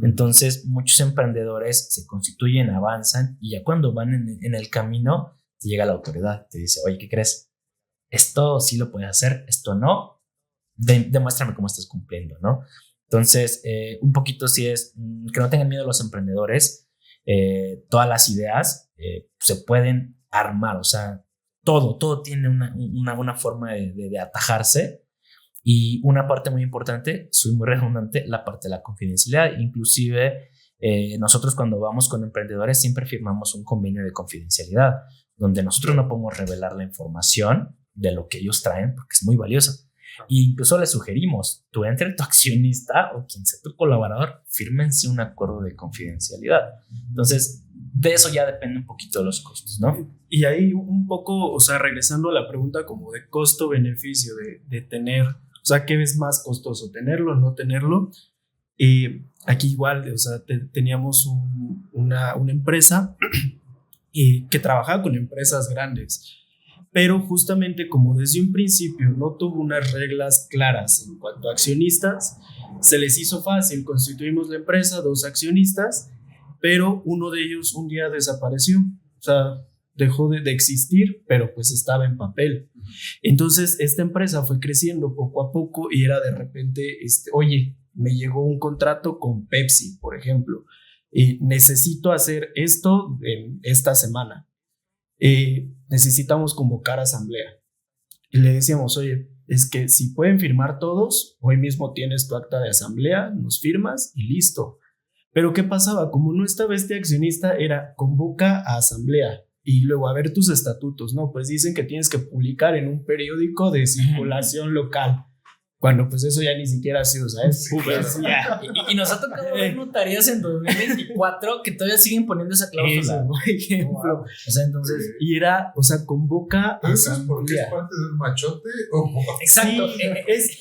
Entonces muchos emprendedores se constituyen, avanzan y ya cuando van en el camino te llega la autoridad, te dice, oye, ¿qué crees? Esto sí lo puedes hacer, esto no, demuéstrame cómo estás cumpliendo, ¿no? Entonces, un poquito sí es que no tengan miedo los emprendedores. Todas las ideas se pueden armar, o sea, todo tiene una forma de atajarse. Y una parte muy importante, soy muy redundante, la parte de la confidencialidad. Inclusive, nosotros cuando vamos con emprendedores siempre firmamos un convenio de confidencialidad, donde nosotros no podemos revelar la información de lo que ellos traen, porque es muy valiosa. E incluso les sugerimos, tú entre tu accionista o quien sea tu colaborador, fírmense un acuerdo de confidencialidad. Entonces, de eso ya depende un poquito de los costos, ¿no? Y ahí un poco, o sea, regresando a la pregunta como de costo-beneficio, de tener, o sea, ¿qué es más costoso? ¿Tenerlo o no tenerlo? Aquí igual, o sea, teníamos una empresa que trabajaba con empresas grandes. pero justamente como desde un principio no tuvo unas reglas claras en cuanto a accionistas, se les hizo fácil. Constituimos la empresa, 2 accionistas, pero uno de ellos un día desapareció, o sea, dejó de existir, pero pues estaba en papel. Entonces esta empresa fue creciendo poco a poco y era de repente, oye, me llegó un contrato con Pepsi, por ejemplo, y necesito hacer esto en esta semana. Necesitamos convocar asamblea. Y le decíamos, oye, es que si pueden firmar todos, hoy mismo tienes tu acta de asamblea, nos firmas y listo. Pero ¿qué pasaba? Como no estaba este accionista, era convoca a asamblea y luego a ver tus estatutos, ¿no? Pues dicen que tienes que publicar en un periódico de circulación local. Cuando pues eso ya ni siquiera ha sido, ¿sabes? Sí, claro. Y nos ha tocado ver notarías en 2024 que todavía siguen poniendo esa cláusula. Eso, por ejemplo. Wow. O sea, entonces... Y era, o sea, convoca ¿Pero eso es porque asamblea. es parte del machote? ¿O? Exacto. Sí,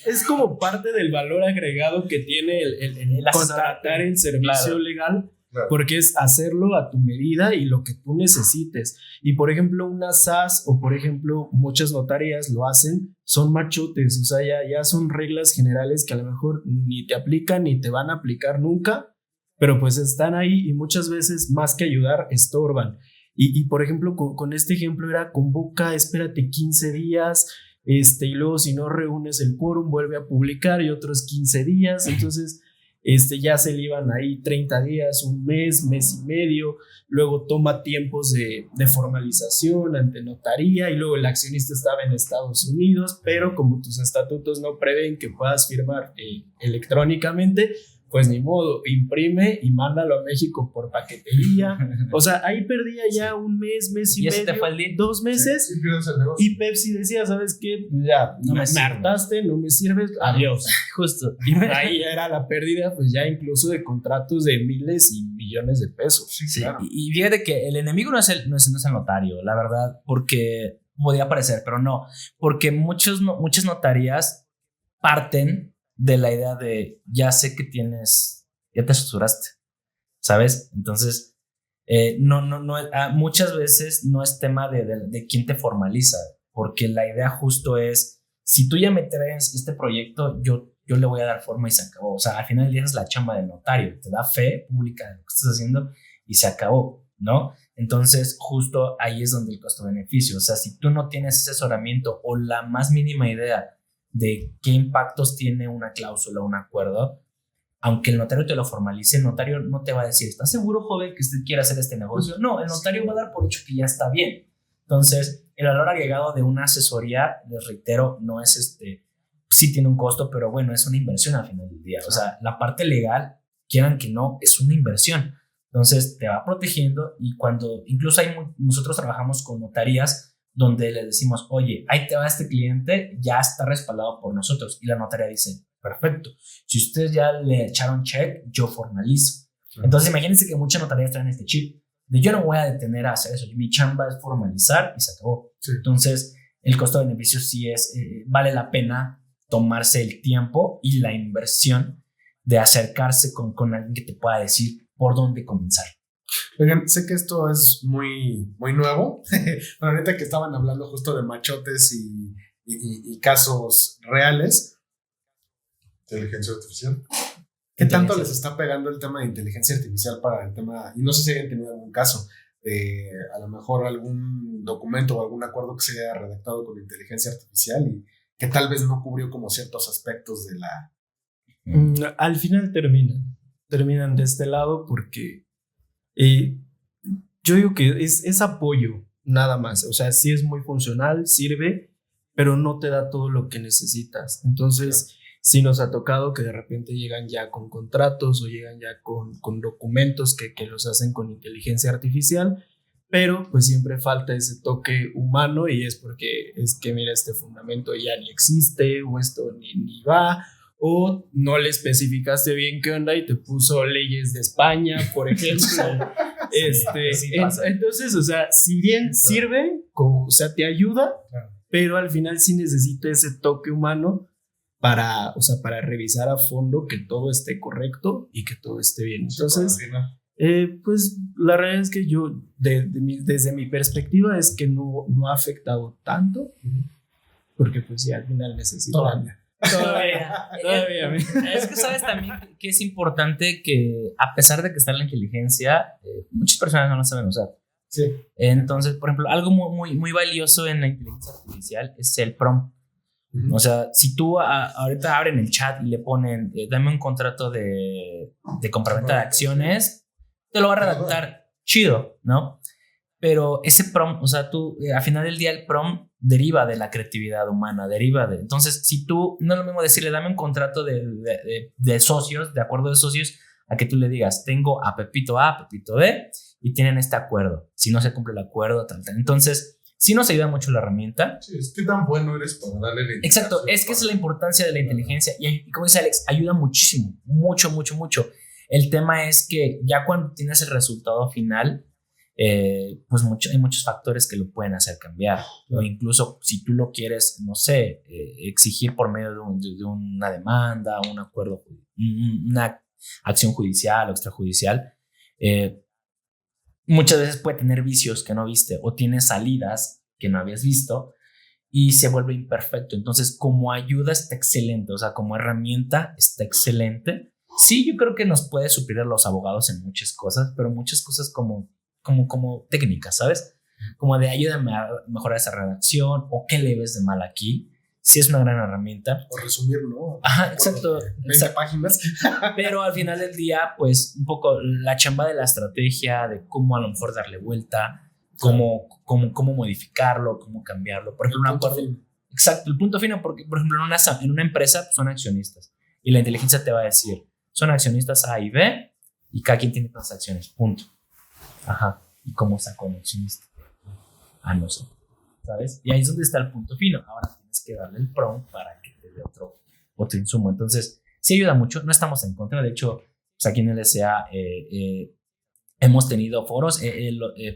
es como parte del valor agregado que tiene el contratar el servicio legal, Claro. porque es hacerlo a tu medida y lo que tú necesites. Y por ejemplo, una SAS o por ejemplo, muchas notarías lo hacen, son machotes, o sea, ya son reglas generales que a lo mejor ni te aplican ni te van a aplicar nunca, pero pues están ahí y muchas veces más que ayudar, estorban. Y por ejemplo, con este ejemplo era convoca, espérate 15 días, y luego si no reúnes el quórum, vuelve a publicar y otros 15 días, entonces ya se le iban ahí 30 días, un mes, mes y medio, luego toma tiempos de formalización ante notaría y luego el accionista estaba en Estados Unidos, pero como tus estatutos no prevén que puedas firmar electrónicamente, pues ni modo, imprime y mándalo a México por paquetería. O sea, ahí perdía ya un mes, mes y ¿Y ese medio, te fue el día? 2 meses. Sí, pierdes el negocio. Y Pepsi decía, ¿sabes qué? Ya, No me me sirve. hartaste, no me sirves, adiós. Justo. Ahí era la pérdida, pues ya incluso de contratos de miles y millones de pesos. Sí, Sí, claro. y fíjate que el enemigo no es el notario, la verdad, porque podría parecer, pero no, porque muchas notarías parten de la idea de ya sé que ya te asesuraste, ¿sabes? Entonces, no, muchas veces no es tema de quién te formaliza, porque la idea justo es, si tú ya me traes este proyecto, yo le voy a dar forma y se acabó. O sea, al final del día es la chamba del notario, te da fe pública de lo que estás haciendo y se acabó, ¿no? Entonces, justo ahí es donde el costo-beneficio, o sea, si tú no tienes asesoramiento o la más mínima idea de qué impactos tiene una cláusula o un acuerdo, aunque el notario te lo formalice, el notario no te va a decir, ¿estás seguro, joven, que usted quiere hacer este negocio? No, el notario va a dar por hecho que ya está bien. Entonces, el valor agregado de una asesoría, les reitero, no es sí tiene un costo, pero bueno, es una inversión al final del día. O sea, la parte legal, quieran que no, es una inversión. Entonces, te va protegiendo y cuando, incluso nosotros trabajamos con notarías donde les decimos, oye, ahí te va este cliente, ya está respaldado por nosotros. Y la notaría dice, perfecto, si ustedes ya le echaron check, yo formalizo. Entonces, imagínense que muchas notarías traen este chip de yo no voy a detener a hacer eso, mi chamba es formalizar y se acabó. Sí. Entonces, el costo-beneficio sí vale la pena tomarse el tiempo y la inversión de acercarse con alguien que te pueda decir por dónde comenzar. Oigan, sé que esto es muy, muy nuevo, pero ahorita que estaban hablando justo de machotes y casos reales, Inteligencia artificial. ¿qué tanto les está pegando el tema de inteligencia artificial para el tema? Y no sé si hayan tenido algún caso de a lo mejor algún documento o algún acuerdo que se haya redactado con inteligencia artificial y que tal vez no cubrió como ciertos aspectos de la... Al final terminan de este lado porque yo digo que es apoyo nada más, o sea, sí es muy funcional, sirve, pero no te da todo lo que necesitas. Entonces, sí nos ha tocado que de repente llegan ya con contratos o llegan ya con documentos que los hacen con inteligencia artificial, pero pues siempre falta ese toque humano y es porque es que mira, este fundamento ya ni existe o esto ni va, o no le especificaste bien qué onda y te puso leyes de España, por ejemplo. Sí pasa. Entonces, o sea, si bien sirve, o sea, te ayuda, Claro. pero al final sí necesita ese toque humano para revisar a fondo que todo esté correcto y que todo esté bien. Entonces, Pues la realidad es que yo, desde mi perspectiva, es que no ha afectado tanto, porque pues sí, al final necesitan. Todavía. Es que sabes también que es importante que, a pesar de que está la inteligencia, muchas personas no la saben usar. Sí. Entonces, por ejemplo, algo muy valioso en la inteligencia artificial es el prompt. O sea, si tú ahorita abren el chat y le ponen, dame un contrato de compraventa de acciones, te lo va a redactar chido, ¿no? Pero ese prompt, o sea, tú, al final del día el prompt deriva de la creatividad humana, entonces, si tú, no es lo mismo decirle, dame un contrato de socios, de acuerdo de socios, a que tú le digas, tengo a Pepito A, Pepito B, y tienen este acuerdo. Si no se cumple el acuerdo, tal. Entonces, sí nos ayuda mucho la herramienta. Sí, es que tan bueno eres para darle la inteligencia. Exacto, es que esa es la importancia de la inteligencia. Y como dice Alex, ayuda muchísimo, mucho. El tema es que ya cuando tienes el resultado final, pues hay muchos factores que lo pueden hacer cambiar. O incluso si tú lo quieres, no sé, exigir por medio de una demanda, un acuerdo, una acción judicial o extrajudicial, muchas veces puede tener vicios que no viste o tiene salidas que no habías visto y se vuelve imperfecto. Entonces, como ayuda está excelente, o sea, como herramienta está excelente. Sí, yo creo que nos puede suplir a los abogados en muchas cosas, pero muchas cosas como técnicas, ¿sabes? Como de ayúdame a mejorar esa redacción o qué le ves de mal aquí. Sí es una gran herramienta. O resumir, ¿no? Ajá, exacto. 20 páginas. Pero al final del día, pues un poco la chamba de la estrategia, de cómo a lo mejor darle vuelta, cómo modificarlo, cómo cambiarlo. Por ejemplo, exacto, el punto fino, porque por ejemplo en una empresa pues, son accionistas y la inteligencia te va a decir, son accionistas A y B y cada quien tiene transacciones, punto. Ajá, ¿y cómo saco un accionista? No sé, ¿sabes? Y ahí es donde está el punto fino. Ahora tienes que darle el prompt para que te dé otro insumo. Entonces, sí ayuda mucho, no estamos en contra. De hecho, pues aquí en LSA hemos tenido foros.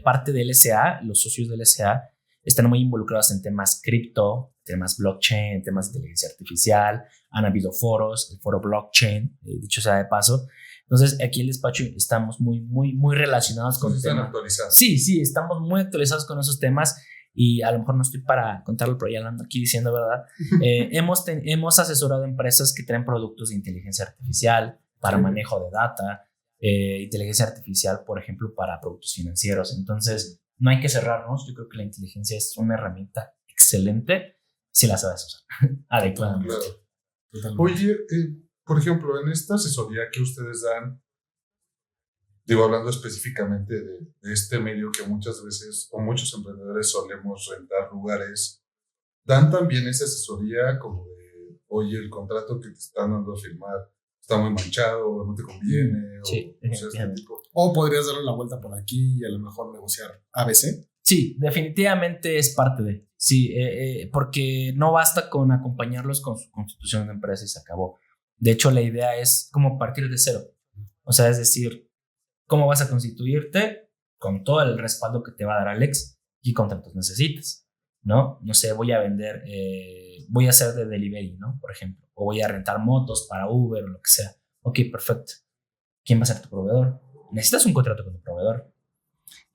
Parte de LSA, los socios de LSA, están muy involucrados en temas cripto, temas blockchain, temas de inteligencia artificial. Han habido foros, el foro blockchain, dicho sea de paso. Entonces, aquí en el despacho estamos muy relacionados con están temas. actualizados. Sí, estamos muy actualizados con esos temas y a lo mejor no estoy para contarlo, pero ya lo ando aquí diciendo, ¿verdad? Hemos asesorado empresas que traen productos de inteligencia artificial para manejo de data, inteligencia artificial, por ejemplo, para productos financieros. Entonces, no hay que cerrarnos. Yo creo que la inteligencia es una herramienta excelente si la sabes usar adecuadamente. Claro. Oye, por ejemplo, en esta asesoría que ustedes dan, digo, hablando específicamente de este medio que muchas veces, o muchos emprendedores solemos rentar lugares, dan también esa asesoría como de, oye, el contrato que te están dando a firmar está muy manchado, no te conviene, sí, o podrías darle la vuelta por aquí y a lo mejor negociar ABC. Sí, definitivamente es parte de, sí, porque no basta con acompañarlos con su constitución de empresa y se acabó. De hecho, la idea es como partir de cero. O sea, es decir, ¿cómo vas a constituirte? Con todo el respaldo que te va a dar Alex. ¿Qué contratos necesitas? ¿No? No sé, voy a vender, voy a hacer de delivery, ¿no? Por ejemplo. O voy a rentar motos para Uber o lo que sea. Ok, perfecto. ¿Quién va a ser tu proveedor? Necesitas un contrato con tu proveedor.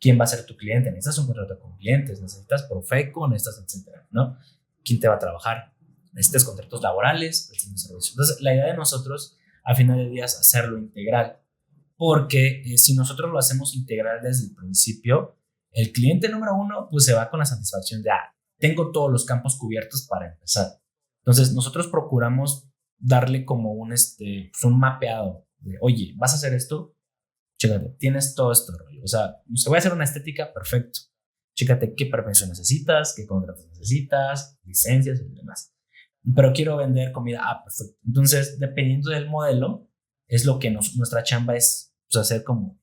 ¿Quién va a ser tu cliente? Necesitas un contrato con clientes. Necesitas Profeco, necesitas etcétera, ¿no? ¿Quién te va a trabajar? Necesitas contratos laborales, servicios. Entonces, la idea de nosotros, al final del día, es hacerlo integral. Porque si nosotros lo hacemos integral desde el principio, el cliente número uno, pues se va con la satisfacción de, tengo todos los campos cubiertos para empezar. Entonces, nosotros procuramos darle como un mapeado de, oye, ¿vas a hacer esto? Chécate, tienes todo esto rollo. O sea, se voy a hacer una estética, perfecto. Chécate qué permiso necesitas, qué contratos necesitas, licencias y demás. Pero quiero vender comida, perfecto. Entonces, dependiendo del modelo, es lo que nuestra chamba es, pues, hacer como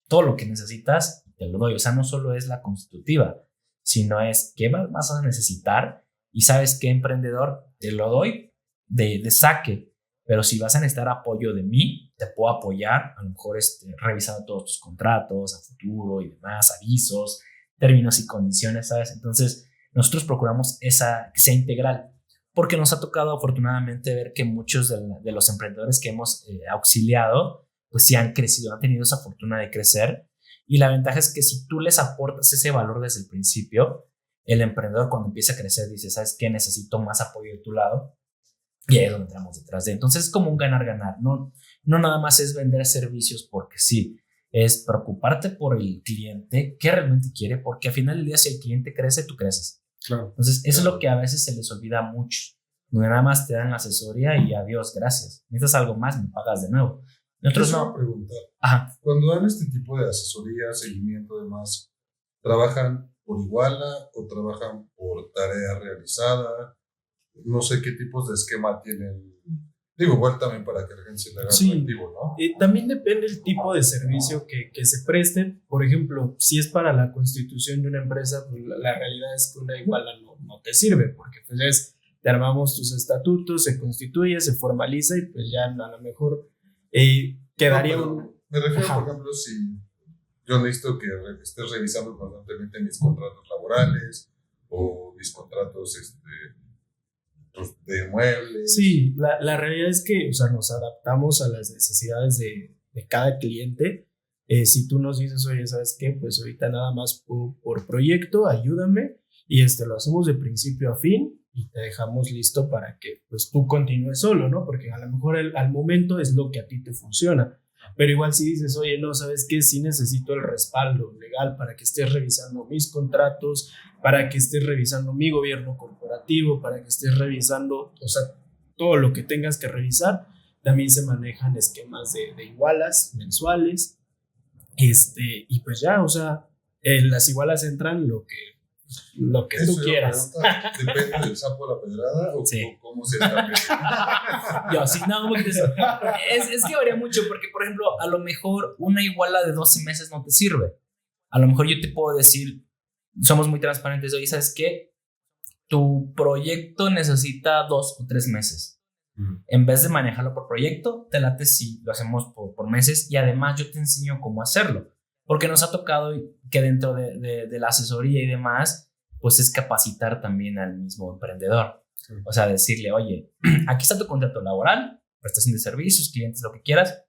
todo lo que necesitas, te lo doy. O sea, no solo es la constitutiva, sino es qué vas a necesitar y sabes qué, emprendedor, te lo doy de saque. Pero si vas a necesitar apoyo de mí, te puedo apoyar, a lo mejor revisando todos tus contratos a futuro y demás, avisos, términos y condiciones, ¿sabes? Entonces, nosotros procuramos que sea integral. Porque nos ha tocado afortunadamente ver que muchos de los emprendedores que hemos auxiliado, pues sí han crecido, han tenido esa fortuna de crecer. Y la ventaja es que si tú les aportas ese valor desde el principio, el emprendedor cuando empieza a crecer dice, ¿sabes qué? Necesito más apoyo de tu lado. Y ahí es donde entramos detrás de. Entonces es como un ganar-ganar. No nada más es vender servicios porque sí. Es preocuparte por el cliente, qué realmente quiere, porque al final del día si el cliente crece, tú creces. Claro. Entonces eso es lo que a veces se les olvida mucho. Donde nada más te dan la asesoría y adiós, gracias. Necesitas algo más, me pagas de nuevo. Nosotros no. Preguntar. Ajá. Cuando dan este tipo de asesoría, seguimiento, demás, ¿trabajan por iguala o trabajan por tarea realizada? No sé qué tipos de esquema tienen. Digo, igual también para que la gente se le haga atractivo, ¿no? También depende del tipo de servicio que se preste. Por ejemplo, si es para la constitución de una empresa, pues la realidad es que una iguala no te sirve, porque pues te armamos tus estatutos, se constituye, se formaliza y pues ya a lo mejor quedaría Me refiero, Ajá. por ejemplo, si yo necesito que estés revisando constantemente mis contratos laborales o mis contratos pues, de muebles. Sí, la realidad es que, o sea, nos adaptamos a las necesidades de cada cliente. Si tú nos dices, oye, ¿sabes qué? Pues ahorita nada más por proyecto, ayúdame, y lo hacemos de principio a fin y te dejamos listo para que pues tú continúes solo, ¿no? Porque a lo mejor al momento es lo que a ti te funciona. Pero igual si dices, oye, no, ¿sabes qué? Sí necesito el respaldo legal para que estés revisando mis contratos, para que estés revisando mi gobierno corporativo, para que estés revisando, o sea, todo lo que tengas que revisar. También se manejan esquemas de igualas mensuales. Y pues ya, o sea, las igualas entran lo que Eso tú quieras. ¿Depende del sapo a la pedrada o Sí. cómo se establece? Yo, sí, no, porque es que varía mucho, porque por ejemplo, a lo mejor una iguala de 12 meses no te sirve. A lo mejor yo te puedo decir, somos muy transparentes, oye, ¿sabes qué? Tu proyecto necesita 2 o 3 meses. En vez de manejarlo por proyecto, te late si lo hacemos por meses y además yo te enseño cómo hacerlo. Porque nos ha tocado que dentro de la asesoría y demás, pues es capacitar también al mismo emprendedor. Sí. O sea, decirle, oye, aquí está tu contrato laboral, prestación de servicios, clientes, lo que quieras.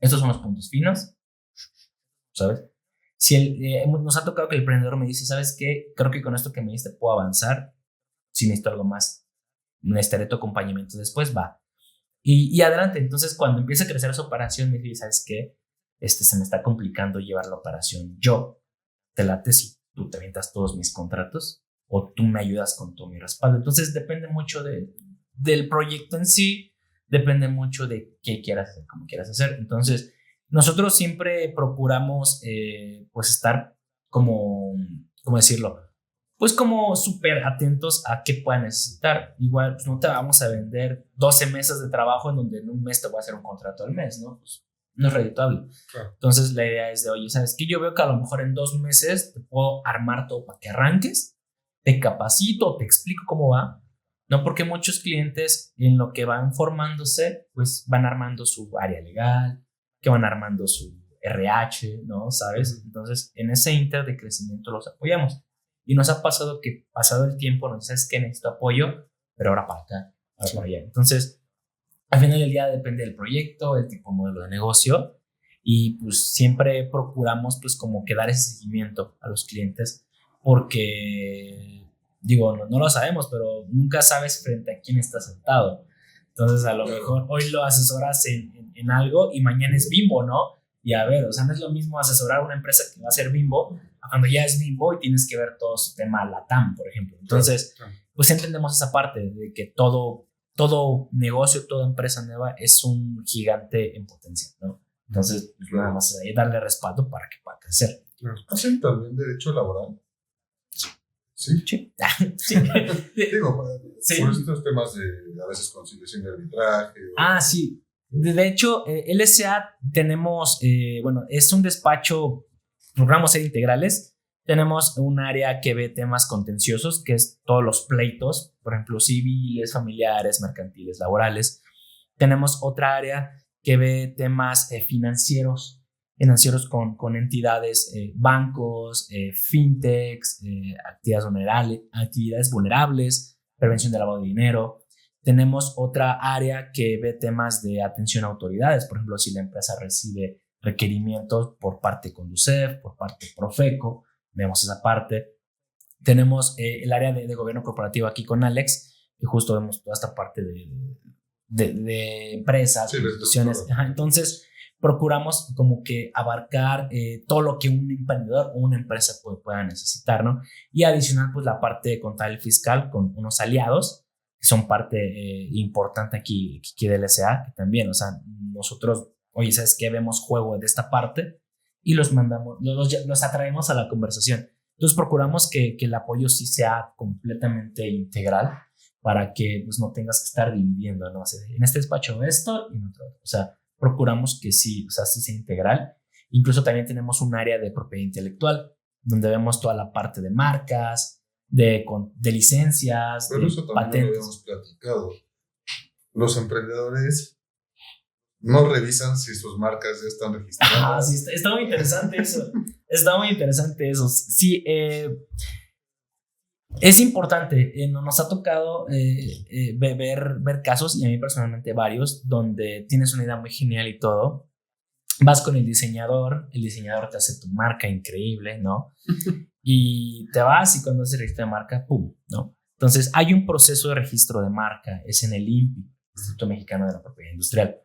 Estos son los puntos finos, ¿sabes? Si nos ha tocado que el emprendedor me dice, ¿sabes qué? Creo que con esto que me diste puedo avanzar. Si necesito algo más, necesitaré tu acompañamiento después, va. Y adelante. Entonces, cuando empieza a crecer esa operación, me dice, ¿sabes qué? Se me está complicando llevar la operación. Yo, te late si tú te avientas todos mis contratos o tú me ayudas con todo mi respaldo. Entonces, depende mucho del proyecto en sí, depende mucho de qué quieras hacer, cómo quieras hacer. Entonces, nosotros siempre procuramos, pues, estar ¿cómo decirlo? Pues como súper atentos a qué puedan necesitar. Igual, pues, no te vamos a vender 12 meses de trabajo en donde en un mes te voy a hacer un contrato al mes, ¿no? Pues, no es redituable. Claro. Entonces la idea es de, oye, ¿sabes qué? Yo veo que a lo mejor en 2 meses te puedo armar todo para que arranques, te capacito, te explico cómo va, ¿no? Porque muchos clientes en lo que van formándose, pues van armando su área legal, que van armando su RH, ¿no? ¿Sabes? Entonces en ese inter de crecimiento los apoyamos. Y nos ha pasado que pasado el tiempo nos dices que necesito apoyo, pero ahora para acá, ahora para allá. Entonces, al final del día depende del proyecto, el tipo de modelo de negocio y pues siempre procuramos pues como que dar ese seguimiento a los clientes porque digo, no lo sabemos, pero nunca sabes frente a quién está sentado. Entonces a lo mejor hoy lo asesoras en algo y mañana es Bimbo, ¿no? Y a ver, o sea, no es lo mismo asesorar a una empresa que va a ser Bimbo a cuando ya es Bimbo y tienes que ver todo su tema LATAM, por ejemplo. Entonces, pues entendemos esa parte de que todo negocio, toda empresa nueva es un gigante en potencia, ¿no? Entonces, pues, nada más es darle respaldo para que pueda crecer. ¿Hacen también derecho laboral? Sí. Sí. Digo, por estos temas de a veces conciliación de arbitraje. Sí. De hecho, LSA tenemos, es un despacho, programas integrales. Tenemos un área que ve temas contenciosos, que es todos los pleitos, por ejemplo, civiles, familiares, mercantiles, laborales. Tenemos otra área que ve temas financieros con entidades, bancos, fintechs, actividades vulnerables, prevención de lavado de dinero. Tenemos otra área que ve temas de atención a autoridades. Por ejemplo, si la empresa recibe requerimientos por parte de Conducef, por parte de Profeco, vemos esa parte. Tenemos el área de gobierno corporativo aquí con Alex, y justo vemos toda esta parte de empresas, instituciones. Entonces, procuramos como que abarcar todo lo que un emprendedor o una empresa pueda necesitar, ¿no? Y adicional, pues la parte contable y fiscal con unos aliados que son parte importante aquí del LSA, que también, o sea, nosotros, oye, ¿sabes qué? Vemos juego de esta parte y los mandamos, los atraemos a la conversación. Entonces procuramos que el apoyo sí sea completamente integral para que pues no tengas que estar dividiendo, ¿no? O sea, en este despacho esto y en otro. O sea, procuramos que sí, o sea, sí sea integral. Incluso también tenemos un área de propiedad intelectual donde vemos toda la parte de marcas, de licencias, pero de eso también patentes. lo habíamos platicado. Los emprendedores no revisan si sus marcas ya están registradas. Sí, está muy interesante eso. Está muy interesante eso. Sí, es importante. Nos ha tocado ver casos, y a mí personalmente varios, donde tienes una idea muy genial y todo. Vas con el diseñador te hace tu marca increíble, ¿no? Y te vas, y cuando haces el registro de marca, ¡pum!, ¿no? Entonces, hay un proceso de registro de marca, es en el INPI, Instituto Mexicano de la Propiedad Industrial.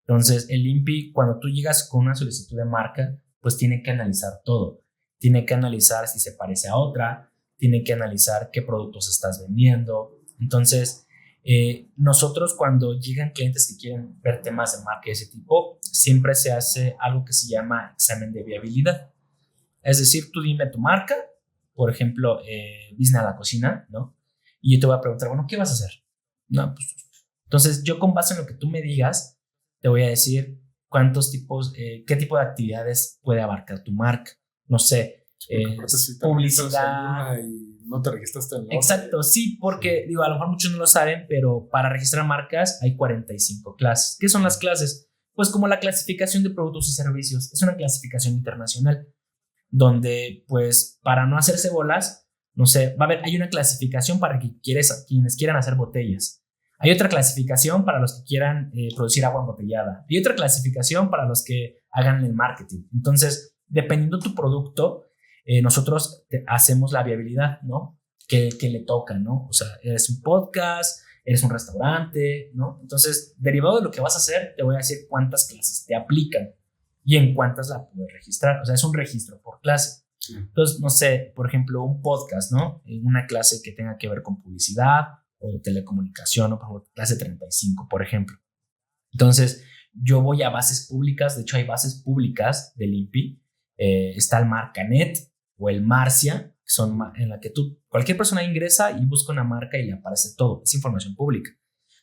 Entonces, el INPI, cuando tú llegas con una solicitud de marca, pues tiene que analizar todo. Tiene que analizar si se parece a otra, tiene que analizar qué productos estás vendiendo. Entonces, nosotros cuando llegan clientes que quieren ver temas de marca de ese tipo, siempre se hace algo que se llama examen de viabilidad. Es decir, tú dime tu marca, por ejemplo, Business en la Cocina, ¿no? Y yo te voy a preguntar, bueno, ¿qué vas a hacer? No, pues, entonces, yo con base en lo que tú me digas, te voy a decir qué tipo de actividades puede abarcar tu marca. No sé, publicidad. Y no te registraste en la Exacto, otra. sí, porque digo, a lo mejor muchos no lo saben, pero para registrar marcas hay 45 clases. ¿Qué son las clases? Pues como la clasificación de productos y servicios. Es una clasificación internacional donde, pues, para no hacerse bolas, no sé, hay una clasificación para quienes quieran hacer botellas. Hay otra clasificación para los que quieran producir agua embotellada. Hay otra clasificación para los que hagan el marketing. Entonces, dependiendo de tu producto, nosotros hacemos la viabilidad, ¿no? Que le toca, ¿no? O sea, eres un podcast, eres un restaurante, ¿no? Entonces, derivado de lo que vas a hacer, te voy a decir cuántas clases te aplican y en cuántas la puedes registrar. O sea, es un registro por clase. Entonces, no sé, por ejemplo, un podcast, ¿no? Una clase que tenga que ver con publicidad o telecomunicación, o por ejemplo, clase 35, por ejemplo. Entonces, yo voy a bases públicas. De hecho, hay bases públicas del INPI. Está el Marcanet o el Marcia, que son en la que cualquier persona ingresa y busca una marca y le aparece todo. Es información pública.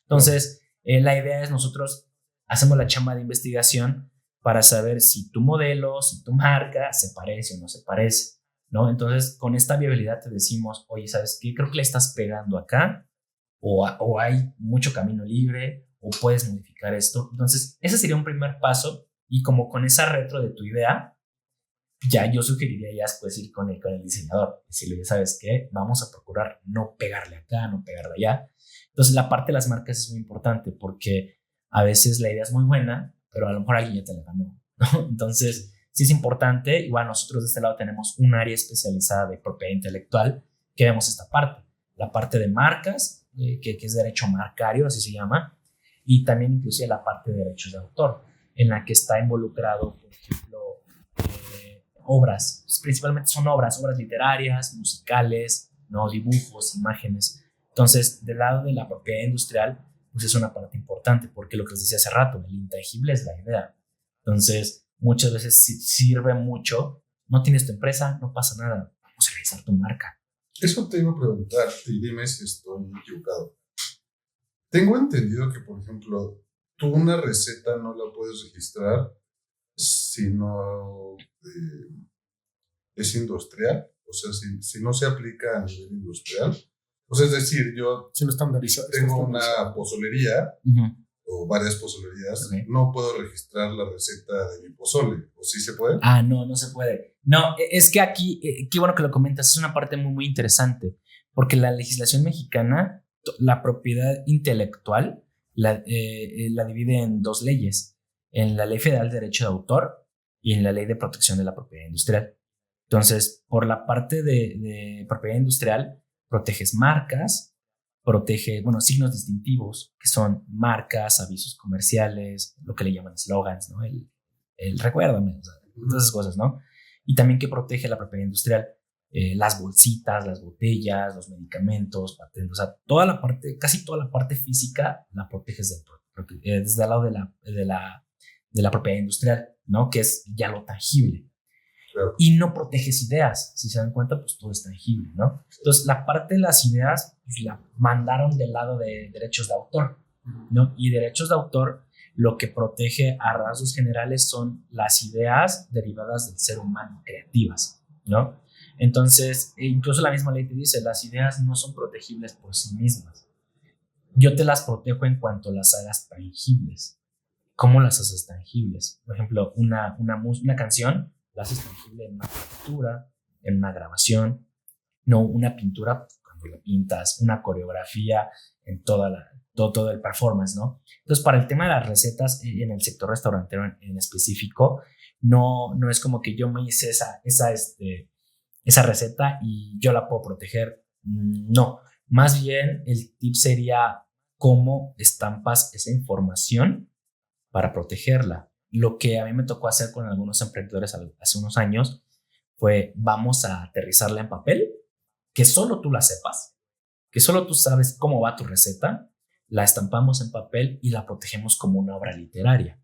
Entonces, la idea es nosotros hacemos la chamba de investigación para saber si tu modelo, si tu marca se parece o no se parece, ¿no? Entonces, con esta viabilidad te decimos, oye, ¿sabes qué? Creo que le estás pegando acá, o hay mucho camino libre, o puedes modificar esto. Entonces, ese sería un primer paso, y como con esa retro de tu idea, ya yo sugeriría ya después ir con el diseñador, decirle, ¿sabes qué? Vamos a procurar no pegarle acá, no pegarle allá. Entonces, la parte de las marcas es muy importante, porque a veces la idea es muy buena, pero a lo mejor alguien ya te la ganó, ¿no? Entonces, sí es importante. Igual nosotros de este lado tenemos un área especializada de propiedad intelectual que vemos esta parte, la parte de marcas, que es derecho marcario, así se llama, y también inclusive la parte de derechos de autor, en la que está involucrado, por ejemplo, obras, principalmente son obras literarias, musicales, ¿no? Dibujos, imágenes. Entonces, del lado de la propiedad industrial, pues es una parte importante, porque lo que les decía hace rato, el intangible es la idea. Entonces, muchas veces sirve mucho. No tienes tu empresa, no pasa nada, vamos a revisar tu marca. Eso te iba a preguntar, y dime si estoy equivocado. Tengo entendido que, por ejemplo, tú una receta no la puedes registrar si no es industrial, o sea, si no se aplica a nivel industrial. O sea, es decir, yo si no estandarizado, tengo una pozolería o varias pozolerías, no puedo registrar la receta de mi pozole, ¿o sí se puede? No se puede. No, es que aquí, qué bueno que lo comentas, es una parte muy, muy interesante, porque la legislación mexicana la propiedad intelectual la divide en dos leyes, en la Ley Federal de Derecho de Autor y en la Ley de Protección de la Propiedad Industrial. Entonces, por la parte de propiedad industrial, proteges marcas, signos distintivos, que son marcas, avisos comerciales, lo que le llaman slogans, ¿no? El recuérdame, o sea, todas esas cosas, ¿no? Y también que protege la propiedad industrial, las bolsitas, las botellas, los medicamentos, patentes, o sea, casi toda la parte física la proteges desde el lado de la propiedad industrial, ¿no? Que es ya lo tangible. Claro. Y no proteges ideas, si se dan cuenta, pues todo es tangible, ¿no? Entonces, la parte de las ideas, pues la mandaron del lado de derechos de autor, ¿no? Y derechos de autor, lo que protege a rasgos generales son las ideas derivadas del ser humano, creativas, ¿no? Entonces, incluso la misma ley te dice, las ideas no son protegibles por sí mismas. Yo te las protejo en cuanto las hagas tangibles. ¿Cómo las haces tangibles? Por ejemplo, una canción la haces tangible en una partitura, en una grabación, no una pintura cuando la pintas, una coreografía en todo el performance, ¿no? Entonces, para el tema de las recetas en el sector restaurantero en específico, no es como que yo me hice esa receta y yo la puedo proteger. No, más bien el tip sería cómo estampas esa información para protegerla. Lo que a mí me tocó hacer con algunos emprendedores hace unos años fue, vamos a aterrizarla en papel, que solo tú la sepas, que solo tú sabes cómo va tu receta, la estampamos en papel y la protegemos como una obra literaria.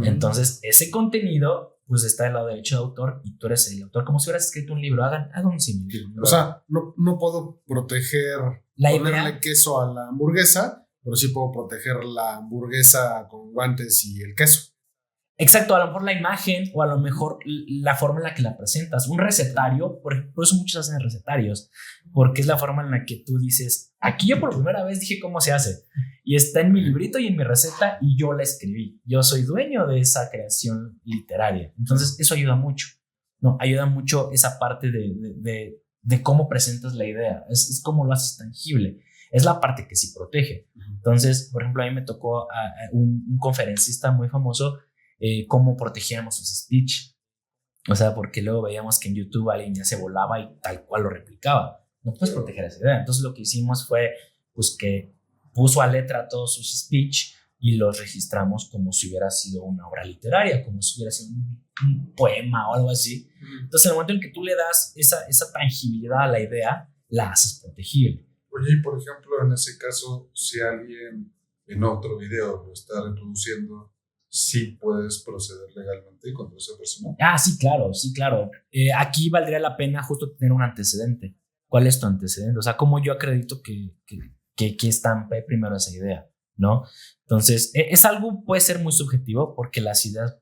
Entonces, ese contenido pues está del lado de derecho de autor y tú eres el autor, como si hubieras escrito un libro. Hagan un símil. O sea, no puedo proteger, ponerle queso a la hamburguesa, pero sí puedo proteger la hamburguesa con guantes y el queso. Exacto, a lo mejor la imagen o a lo mejor la forma en la que la presentas. Un recetario, por eso muchos hacen recetarios, porque es la forma en la que tú dices, aquí yo por primera vez dije cómo se hace y está en mi librito y en mi receta y yo la escribí. Yo soy dueño de esa creación literaria. Entonces eso ayuda mucho, ¿no? Ayuda mucho esa parte de cómo presentas la idea. Es cómo lo haces tangible. Es la parte que sí protege. Entonces, por ejemplo, a mí me tocó un conferencista muy famoso cómo protegíamos sus speech. O sea, porque luego veíamos que en YouTube alguien ya se volaba y tal cual lo replicaba. No puedes proteger esa idea. Entonces lo que hicimos fue pues, que puso a letra todos sus speech y los registramos como si hubiera sido una obra literaria, como si hubiera sido un poema o algo así. Entonces en el momento en que tú le das esa tangibilidad a la idea, la haces protegible. Oye, y por ejemplo, en ese caso, si alguien en otro video lo está reproduciendo, ¿sí puedes proceder legalmente contra esa persona? Sí, claro. Aquí valdría la pena justo tener un antecedente. ¿Cuál es tu antecedente? O sea, ¿cómo yo acredito que estampé primero esa idea? ¿No? Entonces, es algo, puede ser muy subjetivo porque las ideas,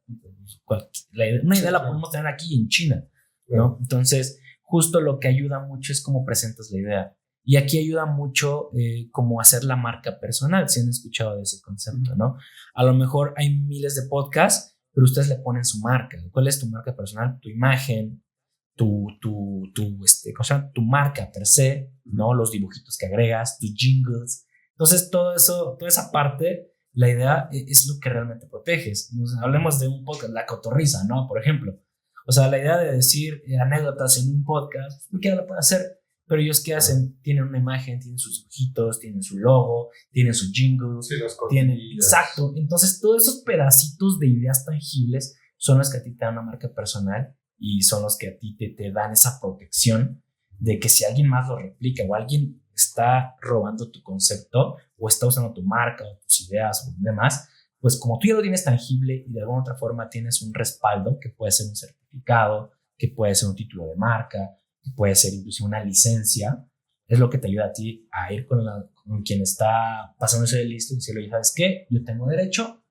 una idea la podemos tener aquí en China, ¿no? Entonces, justo lo que ayuda mucho es cómo presentas la idea. Y aquí ayuda mucho como hacer la marca personal, si han escuchado de ese concepto, ¿no? A lo mejor hay miles de podcasts, pero ustedes le ponen su marca. ¿Cuál es tu marca personal? Tu imagen, tu marca per se, ¿no? Los dibujitos que agregas, tus jingles. Entonces, todo eso, toda esa parte, la idea es lo que realmente proteges. Hablemos de un podcast, La Cotorrisa, ¿no? Por ejemplo. O sea, la idea de decir anécdotas en un podcast, cualquiera lo puede hacer. Pero ellos, ¿qué hacen? Tienen una imagen, tienen sus dibujitos, tienen su logo, tienen sus jingles, sí, tienen, exacto. Entonces, todos esos pedacitos de ideas tangibles son los que a ti te dan una marca personal y son los que a ti te dan esa protección de que si alguien más lo replica o alguien está robando tu concepto o está usando tu marca o tus ideas o demás, pues como tú ya lo tienes tangible y de alguna otra forma tienes un respaldo que puede ser un certificado, que puede ser un título de marca, puede ser incluso una licencia, es lo que te ayuda a ti a ir con quien está pasándose de listo y decirle, ¿sabes qué? Yo tengo derecho,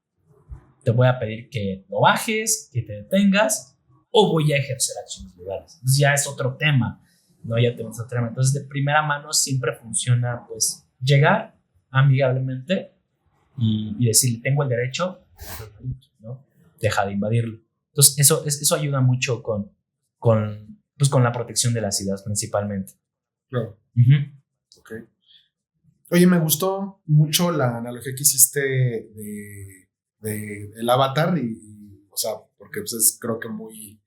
te voy a pedir que lo bajes, que te detengas o voy a ejercer acciones legales. Entonces ya es otro tema, ¿no? Ya tenemos otro tema. Entonces de primera mano siempre funciona pues llegar amigablemente y decirle, tengo el derecho, ¿no? Deja de invadirlo. Entonces eso ayuda mucho con la protección de las ideas principalmente. Claro. Uh-huh. Ok. Oye, me gustó mucho la analogía que hiciste de el avatar o sea, porque pues es creo que muy,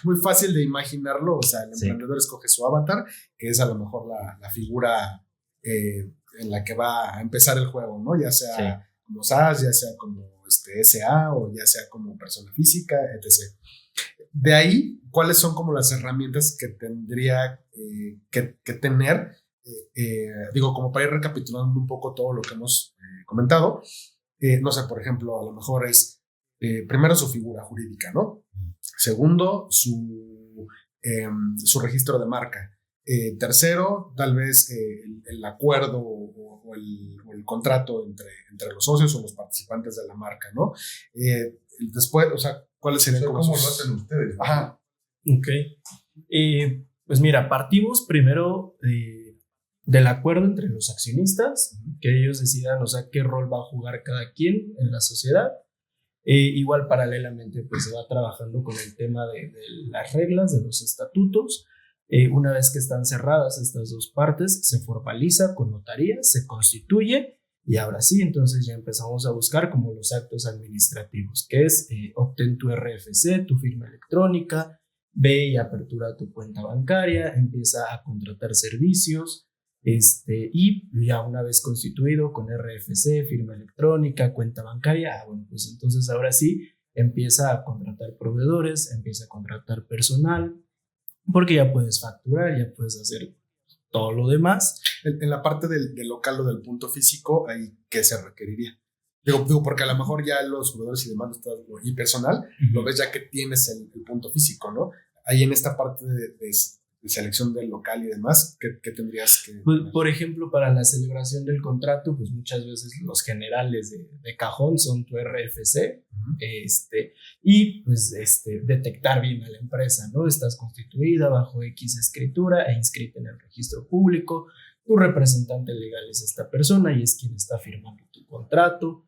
muy fácil de imaginarlo. O sea, el emprendedor escoge su avatar, que es a lo mejor la figura en la que va a empezar el juego, ¿no? Ya sea como SaaS, ya sea como SA o ya sea como persona física, etc. De ahí, ¿cuáles son como las herramientas que tendría que tener? Digo, como para ir recapitulando un poco todo lo que hemos comentado, no sé, por ejemplo, a lo mejor es primero su figura jurídica, ¿no? Segundo, su registro de marca. Tercero, tal vez el acuerdo o el contrato entre los socios o los participantes de la marca, ¿no? Después, o sea, ¿cuáles serían como ¿Cómo lo hacen ustedes? Ajá. Ok. Pues mira, partimos primero del acuerdo entre los accionistas, que ellos decidan, o sea, qué rol va a jugar cada quien en la sociedad. Igual paralelamente pues se va trabajando con el tema de las reglas, de los estatutos. Una vez que están cerradas estas dos partes, se formaliza con notaría, se constituye y ahora sí, entonces ya empezamos a buscar como los actos administrativos, que es obtén tu RFC, tu firma electrónica, ve y apertura tu cuenta bancaria, empieza a contratar servicios, y ya una vez constituido con RFC, firma electrónica, cuenta bancaria, bueno, pues entonces ahora sí empieza a contratar proveedores, empieza a contratar personal, porque ya puedes facturar, ya puedes hacer todo lo demás. En la parte del local o del punto físico, ¿ahí qué se requeriría? Digo, porque a lo mejor ya los proveedores y demás y personal, lo ves ya que tienes el punto físico, ¿no? Ahí en esta parte de selección del local y demás, ¿qué tendrías que...? Pues, por ejemplo, para la celebración del contrato, pues muchas veces los generales de cajón son tu RFC, y pues detectar bien a la empresa, ¿no? Estás constituida bajo X escritura e inscrita en el registro público, tu representante legal es esta persona y es quien está firmando tu contrato,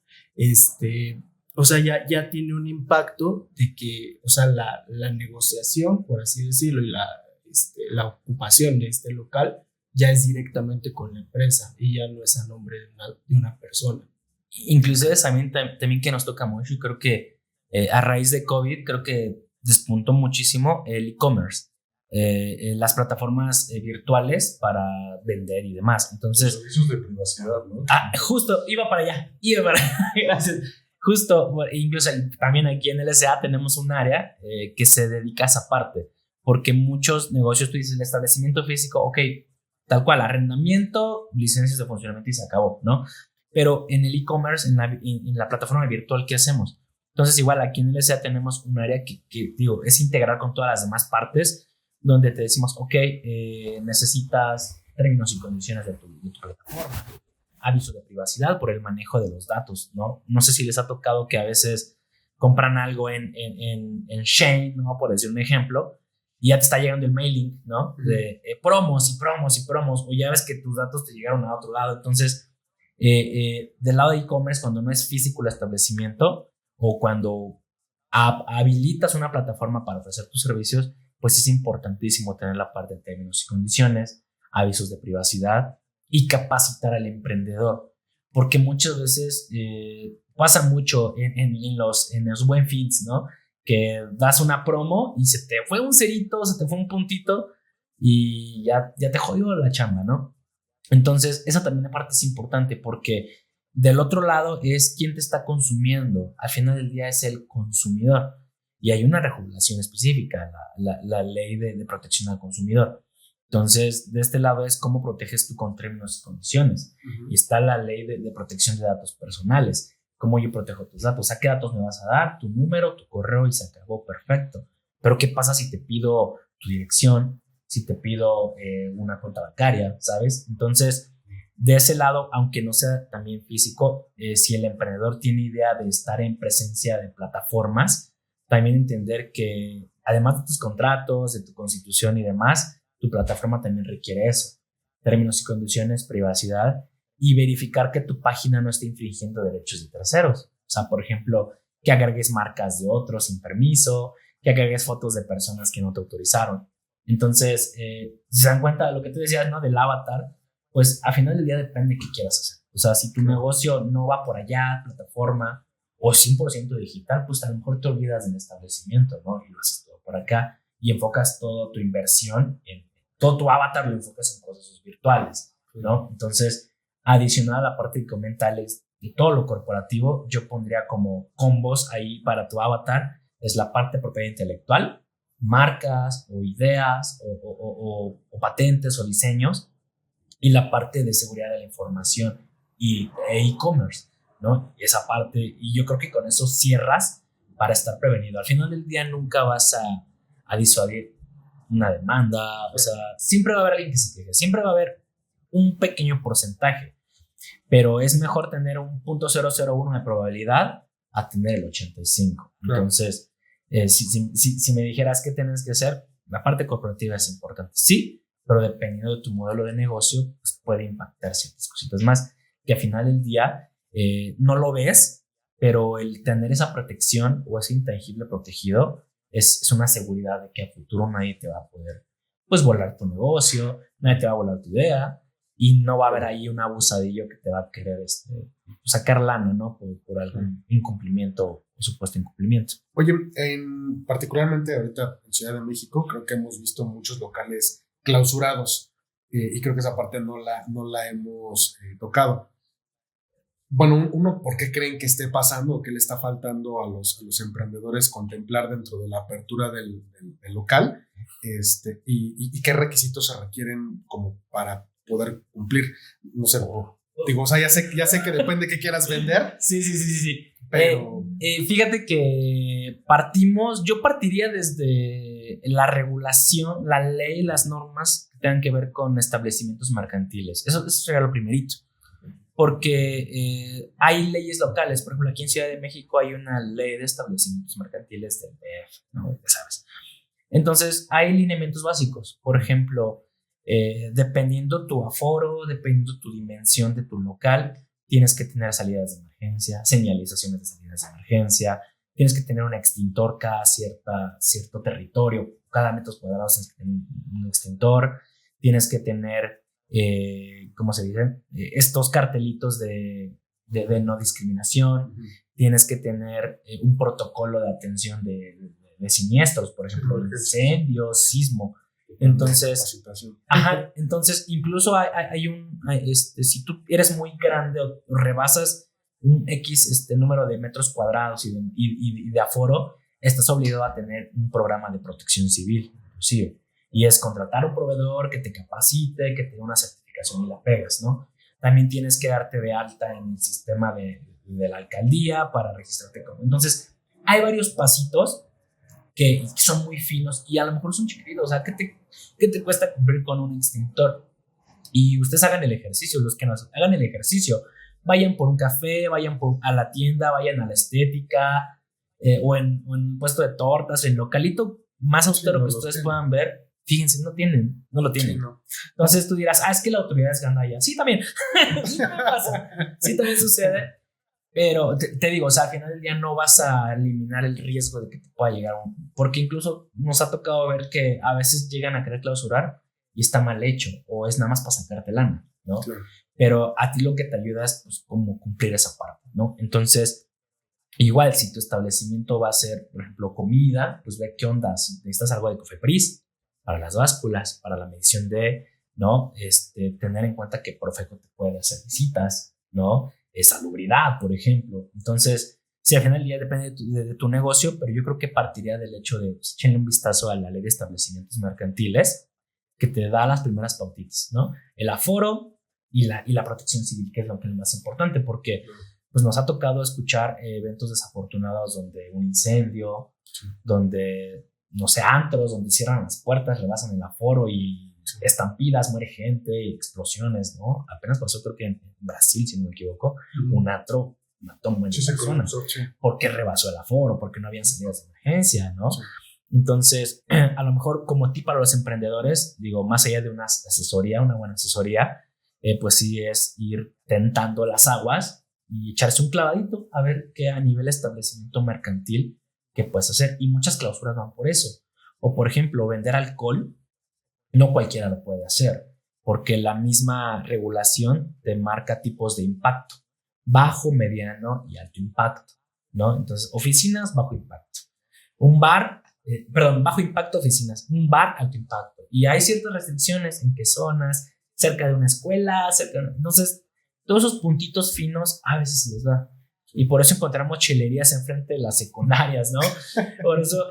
o sea, ya tiene un impacto de que, o sea, la negociación, por así decirlo, y la ocupación de este local ya es directamente con la empresa y ya no es a nombre de una persona. Inclusive también que nos toca mucho y creo que a raíz de COVID creo que despuntó muchísimo el e-commerce, las plataformas virtuales para vender y demás. Entonces, los servicios de privacidad, ¿no? Justo, iba para allá, gracias. Justo, incluso también aquí en LSA tenemos un área que se dedica a esa parte. Porque muchos negocios, tú dices, el establecimiento físico, ok, tal cual, arrendamiento, licencias de funcionamiento y se acabó, ¿no? Pero en el e-commerce, en la plataforma virtual, ¿qué hacemos? Entonces, igual aquí en LSA tenemos un área que digo, es integrar con todas las demás partes, donde te decimos, ok, necesitas términos y condiciones de tu plataforma, aviso de privacidad por el manejo de los datos, ¿no? No sé si les ha tocado que a veces compran algo en Shein, ¿no? Por decir un ejemplo, y ya te está llegando el mailing, ¿no? De promos y promos y promos, o ya ves que tus datos te llegaron a otro lado. Entonces, del lado de e-commerce, cuando no es físico el establecimiento o cuando habilitas una plataforma para ofrecer tus servicios, pues es importantísimo tener la parte de términos y condiciones, avisos de privacidad y capacitar al emprendedor, porque muchas veces pasa mucho en los buen feeds, ¿no? Que das una promo y se te fue un cerito, se te fue un puntito y ya te jodió la chamba, ¿no? Entonces, esa también aparte es importante porque del otro lado es quién te está consumiendo. Al final del día es el consumidor y hay una regulación específica, la ley de protección al consumidor. Entonces, de este lado es cómo proteges tú con términos y condiciones. Y está la ley de protección de datos personales. ¿Cómo yo protejo tus datos? ¿A qué datos me vas a dar? Tu número, tu correo y se acabó, perfecto. Pero ¿qué pasa si te pido tu dirección? Si te pido una cuenta bancaria, ¿sabes? Entonces, de ese lado, aunque no sea también físico, si el emprendedor tiene idea de estar en presencia de plataformas, también entender que además de tus contratos, de tu constitución y demás, tu plataforma también requiere eso. Términos y condiciones, privacidad y verificar que tu página no esté infringiendo derechos de terceros. O sea, por ejemplo, que agregues marcas de otros sin permiso, que agregues fotos de personas que no te autorizaron. Entonces, si se dan cuenta de lo que tú decías, ¿no? Del avatar, pues al final del día depende de qué quieras hacer. O sea, si tu negocio no va por allá, plataforma o 100% digital, pues a lo mejor te olvidas del establecimiento, ¿no? Y lo haces todo por acá y enfocas toda tu inversión todo tu avatar lo enfocas en procesos virtuales, ¿no? Entonces, adicional a la parte que comenta Alex de todo lo corporativo, yo pondría como combos ahí para tu avatar, es la parte de propiedad intelectual, marcas o ideas o patentes o diseños, y la parte de seguridad de la información y e-commerce, ¿no? Y esa parte, y yo creo que con eso cierras para estar prevenido. Al final del día nunca vas a disuadir una demanda, o sea, siempre va a haber alguien que se queje, siempre va a haber un pequeño porcentaje, pero es mejor tener un 0.001 de probabilidad a tener el 85. Entonces, si me dijeras qué tienes que hacer, la parte corporativa es importante, sí, pero dependiendo de tu modelo de negocio, pues puede impactar ciertas cositas más, que al final del día no lo ves, pero el tener esa protección o ese intangible protegido es una seguridad de que a futuro nadie te va a poder, pues, volar tu negocio, nadie te va a volar tu idea, y no va a haber ahí un abusadillo que te va a querer sacar lana, ¿no? Por algún incumplimiento o supuesto incumplimiento. Oye, particularmente ahorita en Ciudad de México, creo que hemos visto muchos locales clausurados y creo que esa parte no la hemos tocado. Bueno, uno, ¿por qué creen que esté pasando o qué le está faltando a los emprendedores contemplar dentro de la apertura del local? Y qué requisitos se requieren como para poder cumplir. No sé, digo, o sea, ya sé que depende de qué quieras vender. Sí. Pero fíjate que yo partiría desde la regulación, la ley, las normas que tengan que ver con establecimientos mercantiles. Eso sería lo primerito. Porque hay leyes locales, por ejemplo, aquí en Ciudad de México hay una ley de establecimientos mercantiles del DF, ¿no? Ya sabes. Entonces, hay lineamientos básicos, por ejemplo, dependiendo tu aforo, dependiendo tu dimensión de tu local, tienes que tener salidas de emergencia, señalizaciones de salidas de emergencia, tienes que tener un extintor cada cierto territorio, cada metro cuadrado tienes que tener un extintor, tienes que tener ¿cómo se dice? Estos cartelitos de no discriminación, tienes que tener un protocolo de atención de siniestros, por ejemplo, incendios, sismo. Entonces, incluso si tú eres muy grande o rebasas un X número de metros cuadrados y de aforo, estás obligado a tener un programa de protección civil, inclusive. Y es contratar un proveedor que te capacite, que te dé una certificación y la pegas, ¿no? También tienes que darte de alta en el sistema de la alcaldía para registrarte como. Entonces, hay varios pasitos que son muy finos y a lo mejor son chiquitos. O sea, ¿qué te cuesta cumplir con un extintor? Y ustedes hagan el ejercicio, los que no hagan el ejercicio, vayan por un café, vayan a la tienda, vayan a la estética, o en un puesto de tortas, en localito más austero que ustedes puedan ver. Fíjense, no lo tienen. Sí, no. Entonces tú dirás, es que la autoridad es gandalla. Sí, también. Sí, también pasa. Sí, también sucede. Pero te digo, o sea, al final del día no vas a eliminar el riesgo de que te pueda llegar porque incluso nos ha tocado ver que a veces llegan a querer clausurar y está mal hecho o es nada más para sacarte lana, ¿no? Claro. Pero a ti lo que te ayuda es pues como cumplir esa parte, ¿no? Entonces, igual si tu establecimiento va a ser, por ejemplo, comida, pues ve qué onda, si necesitas algo de Cofepris para las básculas, para la medición de, ¿no? Tener en cuenta que Profeco te puede hacer visitas, ¿no? Salubridad, por ejemplo. Entonces, sí, al final del día depende de tu negocio, pero yo creo que partiría del hecho de pues, echarle un vistazo a la ley de establecimientos mercantiles que te da las primeras pautitas, ¿no? El aforo y la protección civil, que es lo que es más importante, porque pues, nos ha tocado escuchar eventos desafortunados donde un incendio, donde no sé, antros donde cierran las puertas, rebasan el aforo y estampidas, muere gente y explosiones, ¿no? Apenas pasó, creo que en Brasil, si no me equivoco, un antro mató a un buen de personas porque rebasó el aforo, porque no habían salidas de emergencia, ¿no? Sí. Entonces, a lo mejor como tip para los emprendedores, digo, más allá de una asesoría, una buena asesoría, pues sí es ir tentando las aguas y echarse un clavadito a ver qué a nivel establecimiento mercantil que puedes hacer, y muchas clausuras van por eso. O por ejemplo, vender alcohol, no cualquiera lo puede hacer, porque la misma regulación te marca tipos de impacto, bajo, mediano y alto impacto, ¿no? Entonces, oficinas, bajo impacto. Un bar, bajo impacto oficinas, un bar, alto impacto. Y hay ciertas restricciones en qué zonas, cerca de una escuela, entonces, todos esos puntitos finos a veces se les da. Y por eso encontramos chelerías enfrente de las secundarias, ¿no? Por eso,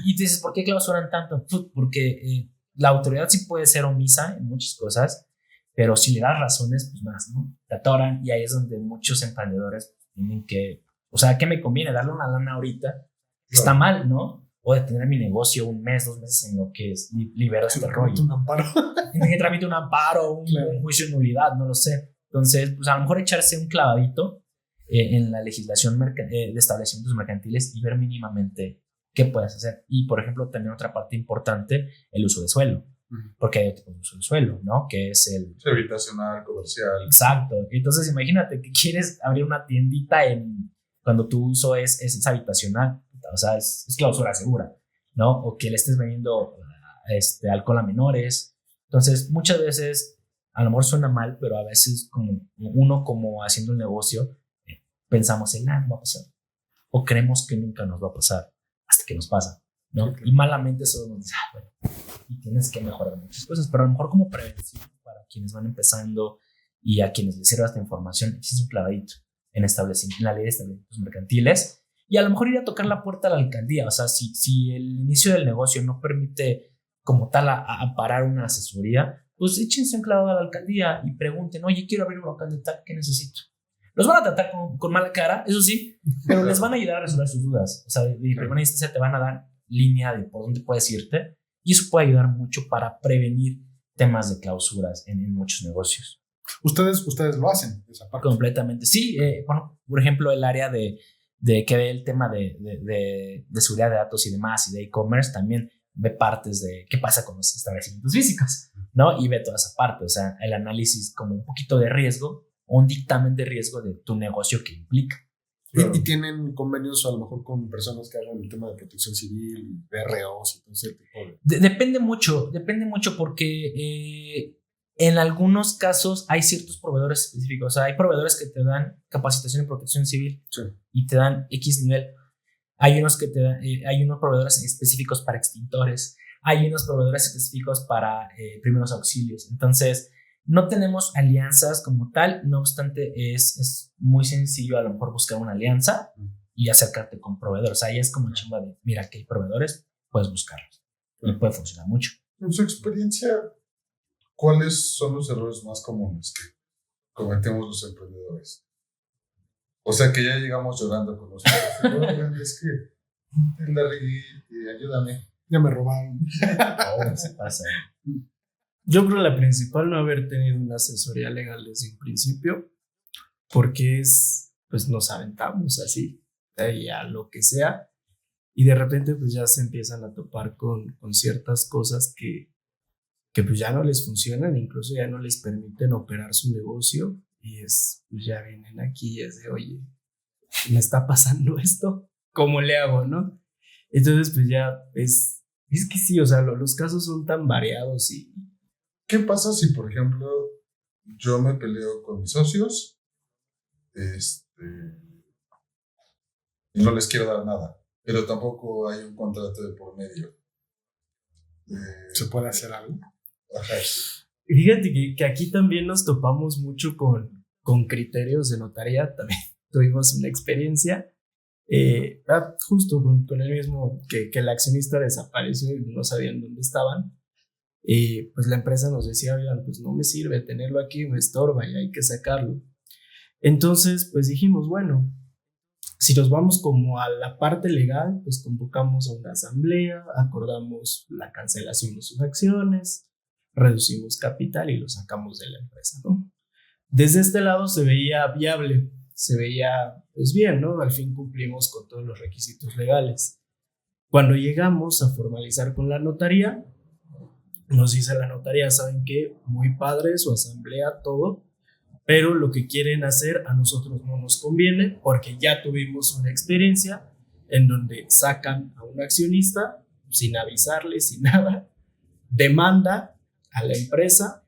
y tú dices, ¿por qué clausuran tanto? Porque la autoridad sí puede ser omisa en muchas cosas, pero si le das razones, pues más, ¿no? Te atoran, y ahí es donde muchos emprendedores tienen que, o sea, ¿qué me conviene? Darle una lana ahorita. Está mal, ¿no? O detener mi negocio 1 mes, 2 meses en lo que es libero este rollo. Un amparo. En que tramite un amparo, un juicio de nulidad, no lo sé. Entonces, pues a lo mejor echarse un clavadito en la legislación de establecimientos mercantiles y ver mínimamente qué puedes hacer. Y, por ejemplo, también otra parte importante, el uso de suelo. Porque hay otro uso de suelo, ¿no? Que es el... habitacional, comercial. Exacto. Entonces, imagínate que quieres abrir una tiendita cuando tu uso es habitacional. O sea, es clausura segura, ¿no? O que le estés vendiendo alcohol a menores. Entonces, muchas veces, a lo mejor suena mal, pero a veces como haciendo un negocio, pensamos en nada, no va a pasar. O creemos que nunca nos va a pasar hasta que nos pasa, ¿no? Okay. Y malamente solo nos dice, bueno, y tienes que mejorar muchas cosas, pero a lo mejor como prevención para quienes van empezando y a quienes les sirva esta información, existe un clavadito en la ley de establecimientos mercantiles. Y a lo mejor ir a tocar la puerta a la alcaldía. O sea, si el inicio del negocio no permite como tal amparar una asesoría, pues échense un clavado a la alcaldía y pregunten, oye, quiero abrir un local de tal, ¿qué necesito? Los van a tratar con mala cara, eso sí, pero les van a ayudar a resolver sus dudas. O sea, de primera instancia te van a dar línea de por dónde puedes irte, y eso puede ayudar mucho para prevenir temas de clausuras en muchos negocios. Ustedes lo hacen, esa parte. Completamente, sí. Bueno, por ejemplo, el área de que ve el tema de seguridad de datos y demás, y de e-commerce, también ve partes de qué pasa con los establecimientos físicos, ¿no? Y ve toda esa parte, o sea, el análisis como un poquito de riesgo, o un dictamen de riesgo de tu negocio que implica. Claro. ¿Y tienen convenios a lo mejor con personas que hagan el tema de protección civil, ROs y todo ese tipo de... Depende mucho porque en algunos casos hay ciertos proveedores específicos. O sea, hay proveedores que te dan capacitación en protección civil, sí, y te dan X nivel. Hay unos que te dan, hay unos proveedores específicos para extintores. Hay unos proveedores específicos para primeros auxilios. Entonces, no tenemos alianzas como tal. No obstante, es muy sencillo a lo mejor buscar una alianza y acercarte con proveedores. Ahí es como chamba de, mira, que hay proveedores, puedes buscarlos. Y puede funcionar mucho. En su experiencia, ¿cuáles son los errores más comunes que cometemos los emprendedores? O sea, que ya llegamos llorando con los emprendedores. Es que la regué, ayúdame. Ya me robaron. No, se pasa. Yo creo la principal no haber tenido una asesoría legal desde un principio, porque pues nos aventamos así, y a lo que sea, y de repente pues ya se empiezan a topar con ciertas cosas que pues ya no les funcionan, incluso ya no les permiten operar su negocio, y pues ya vienen aquí y es de, oye, me está pasando esto, ¿cómo le hago, no? Entonces pues ya es que sí, o sea, los casos son tan variados. Y ¿qué pasa si, por ejemplo, yo me peleo con mis socios y no les quiero dar nada, pero tampoco hay un contrato de por medio? ¿Se puede hacer algo? Ajá. Fíjate que aquí también nos topamos mucho con criterios de notaría. También tuvimos una experiencia justo con el mismo que el accionista desapareció y no sabían dónde estaban. Y pues la empresa nos decía, oigan, pues no me sirve tenerlo aquí, me estorba y hay que sacarlo. Entonces pues dijimos, bueno, si nos vamos como a la parte legal, pues convocamos a una asamblea, acordamos la cancelación de sus acciones, reducimos capital y lo sacamos de la empresa, ¿no? Desde este lado se veía viable, se veía pues bien, ¿no? Al fin cumplimos con todos los requisitos legales. Cuando llegamos a formalizar con la notaría, nos dice la notaría, ¿saben qué? Muy padre su asamblea, todo, pero lo que quieren hacer a nosotros no nos conviene porque ya tuvimos una experiencia en donde sacan a un accionista sin avisarle, sin nada, demanda a la empresa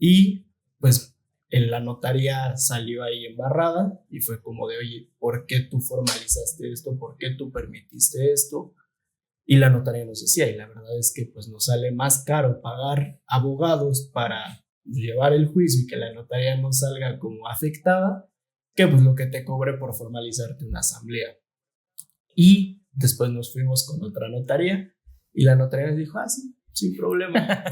Y pues en la notaría salió ahí embarrada y fue como de, oye, ¿por qué tú formalizaste esto? ¿Por qué tú permitiste esto? Y la notaría nos decía, y la verdad es que pues nos sale más caro pagar abogados para llevar el juicio y que la notaría no salga como afectada, que pues lo que te cobre por formalizarte una asamblea. Y después nos fuimos con otra notaría y la notaría nos dijo, sí, sin problema.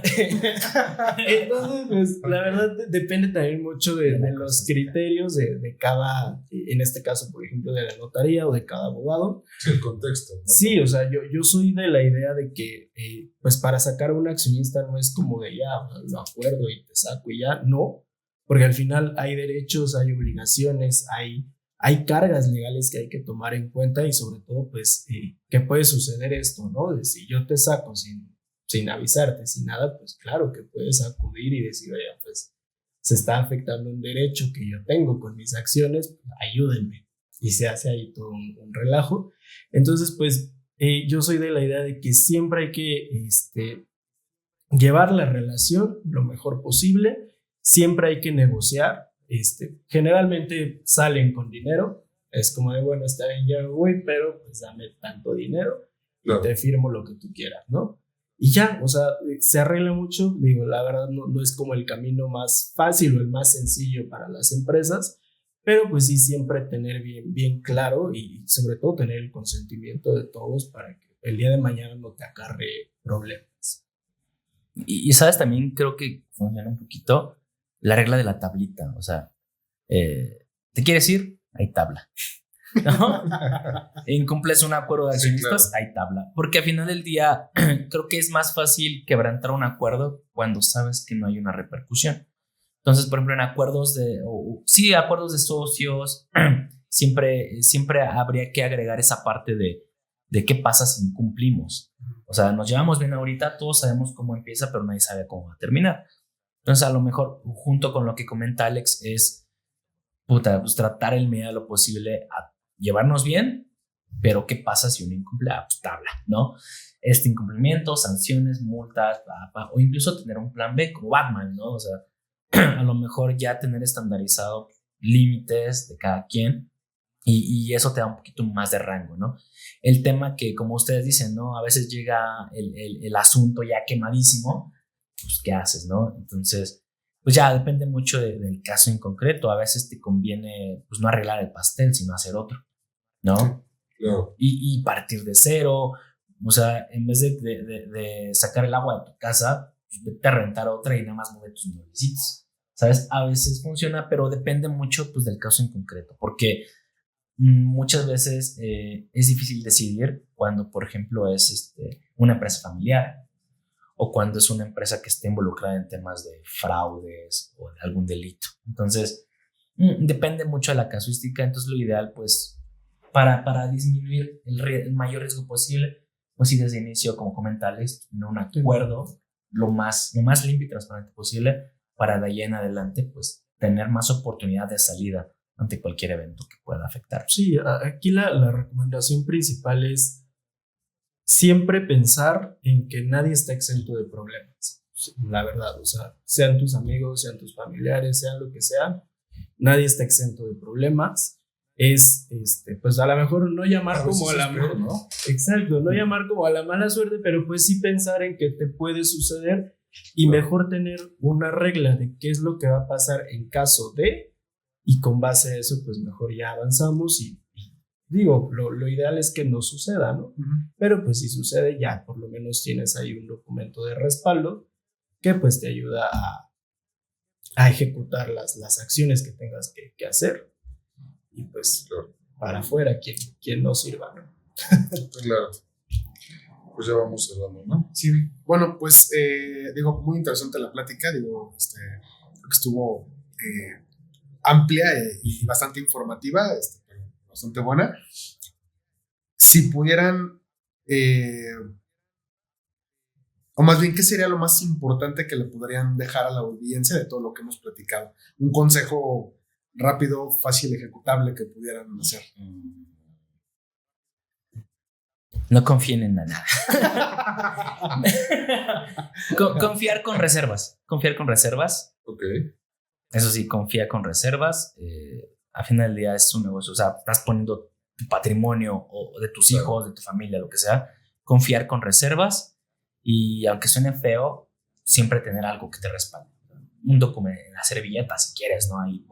Entonces, pues la verdad depende también mucho de los criterios de cada, en este caso, por ejemplo, de la notaría o de cada abogado. El contexto, ¿no? Sí, o sea, yo soy de la idea de que, pues para sacar a un accionista no es como de ya, lo acuerdo y te saco y ya, no, porque al final hay derechos, hay obligaciones, hay cargas legales que hay que tomar en cuenta y sobre todo, pues, que puede suceder esto, ¿no? De si yo te saco sin avisarte, sin nada, pues claro que puedes acudir y decir, oye, pues se está afectando un derecho que yo tengo con mis acciones, pues, ayúdenme. Y se hace ahí todo un relajo. Entonces, pues yo soy de la idea de que siempre hay que llevar la relación lo mejor posible, siempre hay que negociar. Generalmente salen con dinero, es como de, bueno, está bien, ya voy, pero pues dame tanto dinero y te firmo lo que tú quieras, ¿no? Y ya, o sea, se arregla mucho. Digo, la verdad no es como el camino más fácil o el más sencillo para las empresas, pero pues sí siempre tener bien claro y sobre todo tener el consentimiento de todos para que el día de mañana no te acarre problemas. Y sabes, también creo que funciona un poquito la regla de la tablita. O sea, ¿te quieres ir? Hay tabla. ¿No? Incumples un acuerdo de accionistas, sí, claro, hay tabla. Porque al final del día creo que es más fácil quebrantar un acuerdo cuando sabes que no hay una repercusión. Entonces, por ejemplo, en acuerdos acuerdos de socios, siempre habría que agregar esa parte de qué pasa si incumplimos. O sea, nos llevamos bien ahorita, todos sabemos cómo empieza, pero nadie sabe cómo va a terminar. Entonces, a lo mejor, junto con lo que comenta Alex, es pues tratar el medida de lo posible a llevarnos bien, pero ¿qué pasa si uno incumple? Pues tabla, ¿no? Incumplimiento, sanciones, multas, o incluso tener un plan B como Batman, ¿no? O sea, a lo mejor ya tener estandarizado límites de cada quien y eso te da un poquito más de rango, ¿no? El tema que, como ustedes dicen, ¿no? A veces llega el asunto ya quemadísimo, pues ¿qué haces, no? Entonces, pues ya depende mucho del caso en concreto. A veces te conviene pues no arreglar el pastel, sino hacer otro, ¿no? Claro. Y partir de cero. O sea, en vez de sacar el agua de tu casa, pues vete a rentar otra y nada más mueve tus mueblecitos, ¿sabes? A veces funciona, pero depende mucho pues del caso en concreto, porque muchas veces es difícil decidir cuando, por ejemplo, es una empresa familiar o cuando es una empresa que esté involucrada en temas de fraudes o de algún delito. Entonces, depende mucho de la casuística. Entonces, lo ideal, pues, para disminuir el mayor riesgo posible, pues sí, desde inicio, como comentarles, un acuerdo lo más limpio y transparente posible para de ahí en adelante, pues, tener más oportunidad de salida ante cualquier evento que pueda afectar. Sí, aquí la recomendación principal es siempre pensar en que nadie está exento de problemas. La verdad, o sea, sean tus amigos, sean tus familiares, sean lo que sean, nadie está exento de problemas. Es, pues a lo mejor no llamar como a la mala, ¿no? Exacto, no llamar como a la mala suerte, pero pues sí pensar en que te puede suceder y mejor tener una regla de qué es lo que va a pasar en caso de, y con base a eso, pues mejor ya avanzamos y digo, lo ideal es que no suceda, ¿no? Pero pues si sucede, ya por lo menos tienes ahí un documento de respaldo que pues te ayuda a ejecutar las acciones que tengas que hacer. Y pues para afuera, quien no sirva, ¿no? Claro. Pues ya vamos cerrando, ¿no? Sí. Bueno, pues digo, muy interesante la plática. Digo, creo que estuvo amplia y bastante informativa, pero bastante buena. Si pudieran, o más bien, ¿qué sería lo más importante que le podrían dejar a la audiencia de todo lo que hemos platicado? Un consejo rápido, fácil, ejecutable que pudieran hacer. No confíen en nada. Confiar con reservas. Confiar con reservas. Ok. Eso sí, confía con reservas. A final del día es un negocio. O sea, estás poniendo tu patrimonio o de tus hijos, de tu familia, lo que sea. Confiar con reservas y aunque suene feo, siempre tener algo que te respalde. Un documento, una servilleta si quieres, ¿no? Ahí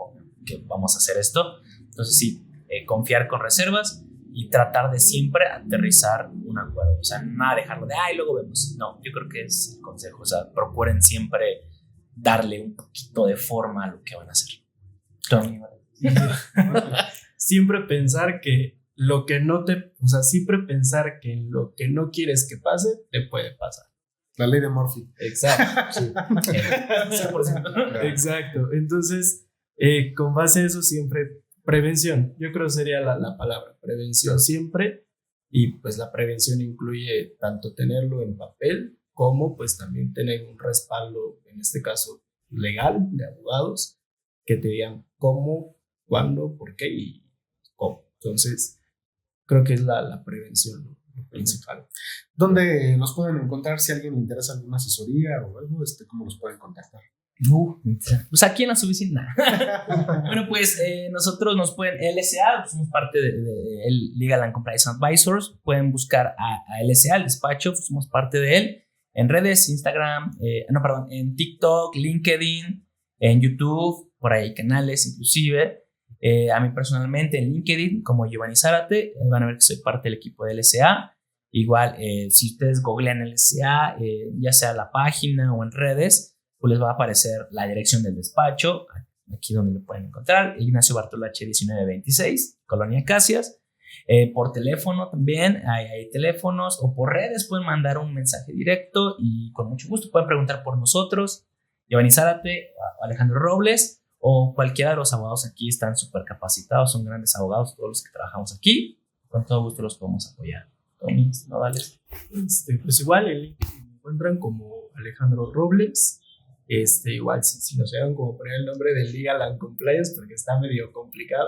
que vamos a hacer esto. Entonces sí, confiar con reservas y tratar de siempre aterrizar un acuerdo. O sea, nada dejarlo de, luego vemos. No, yo creo que es el consejo. O sea, procuren siempre darle un poquito de forma a lo que van a hacer. Siempre pensar que lo que no te, o sea, siempre pensar que lo que no quieres que pase, te puede pasar. La ley de Murphy. Exacto. Sí. 100%. Exacto. Entonces, con base a eso siempre, prevención. Yo creo que sería la palabra, prevención siempre. Y pues la prevención incluye tanto tenerlo en papel como pues también tener un respaldo, en este caso legal, de abogados, que te digan cómo, cuándo, por qué y cómo. Entonces, creo que es la prevención, ¿no? Lo principal. ¿Dónde nos pueden encontrar si a alguien le interesa alguna asesoría o algo? ¿Cómo los pueden contactar? Pues aquí en la oficina. Bueno, pues nosotros nos pueden, LSA, somos parte de Legal and Compliance Advisors, pueden buscar a LSA, el despacho, somos parte de él, en redes, Instagram, en TikTok, LinkedIn, en YouTube, por ahí hay canales inclusive. A mí personalmente en LinkedIn como Giovanni Zárate, van a ver que soy parte del equipo de LSA. Igual, si ustedes googlean LSA, ya sea la página o en redes, pues les va a aparecer la dirección del despacho, aquí donde lo pueden encontrar, Ignacio Bartolache 1926, Colonia Acacias. Por teléfono también, hay teléfonos, o por redes pueden mandar un mensaje directo y con mucho gusto pueden preguntar por nosotros, Giovanni Zárate, Alejandro Robles, o cualquiera de los abogados aquí están súper capacitados, son grandes abogados, todos los que trabajamos aquí, con todo gusto los podemos apoyar. ¿No, Alex? Pues igual el link me encuentran como Alejandro Robles. Igual si nos llegan como poner el nombre de Legal and Compliance porque está medio complicado.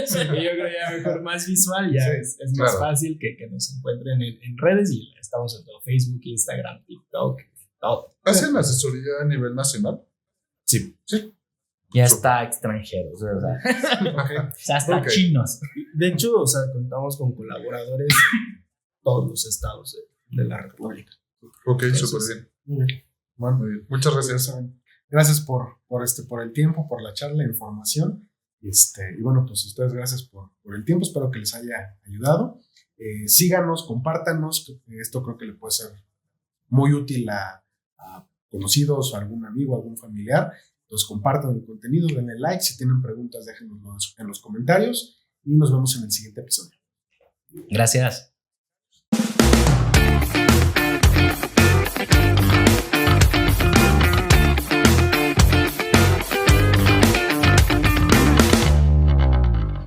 Sí, yo creo ya mejor más visual, ya es más fácil que nos encuentren en redes y estamos en todo, Facebook, Instagram, TikTok, todo. ¿Hacen asesoría a nivel nacional? Sí. Ya está extranjeros, ¿verdad? O sea, hasta chinos. De hecho, o sea, contamos con colaboradores en todos los estados de la República. Ok, súper bien. Bueno, muy bien. Muchas gracias. Gracias por el tiempo, por la charla, la información. Y bueno, pues ustedes gracias por el tiempo. Espero que les haya ayudado. Síganos, compártanos. Esto creo que le puede ser muy útil a conocidos, a algún amigo, a algún familiar. Entonces compartan el contenido, denle like. Si tienen preguntas, déjenos en los comentarios. Y nos vemos en el siguiente episodio. Gracias.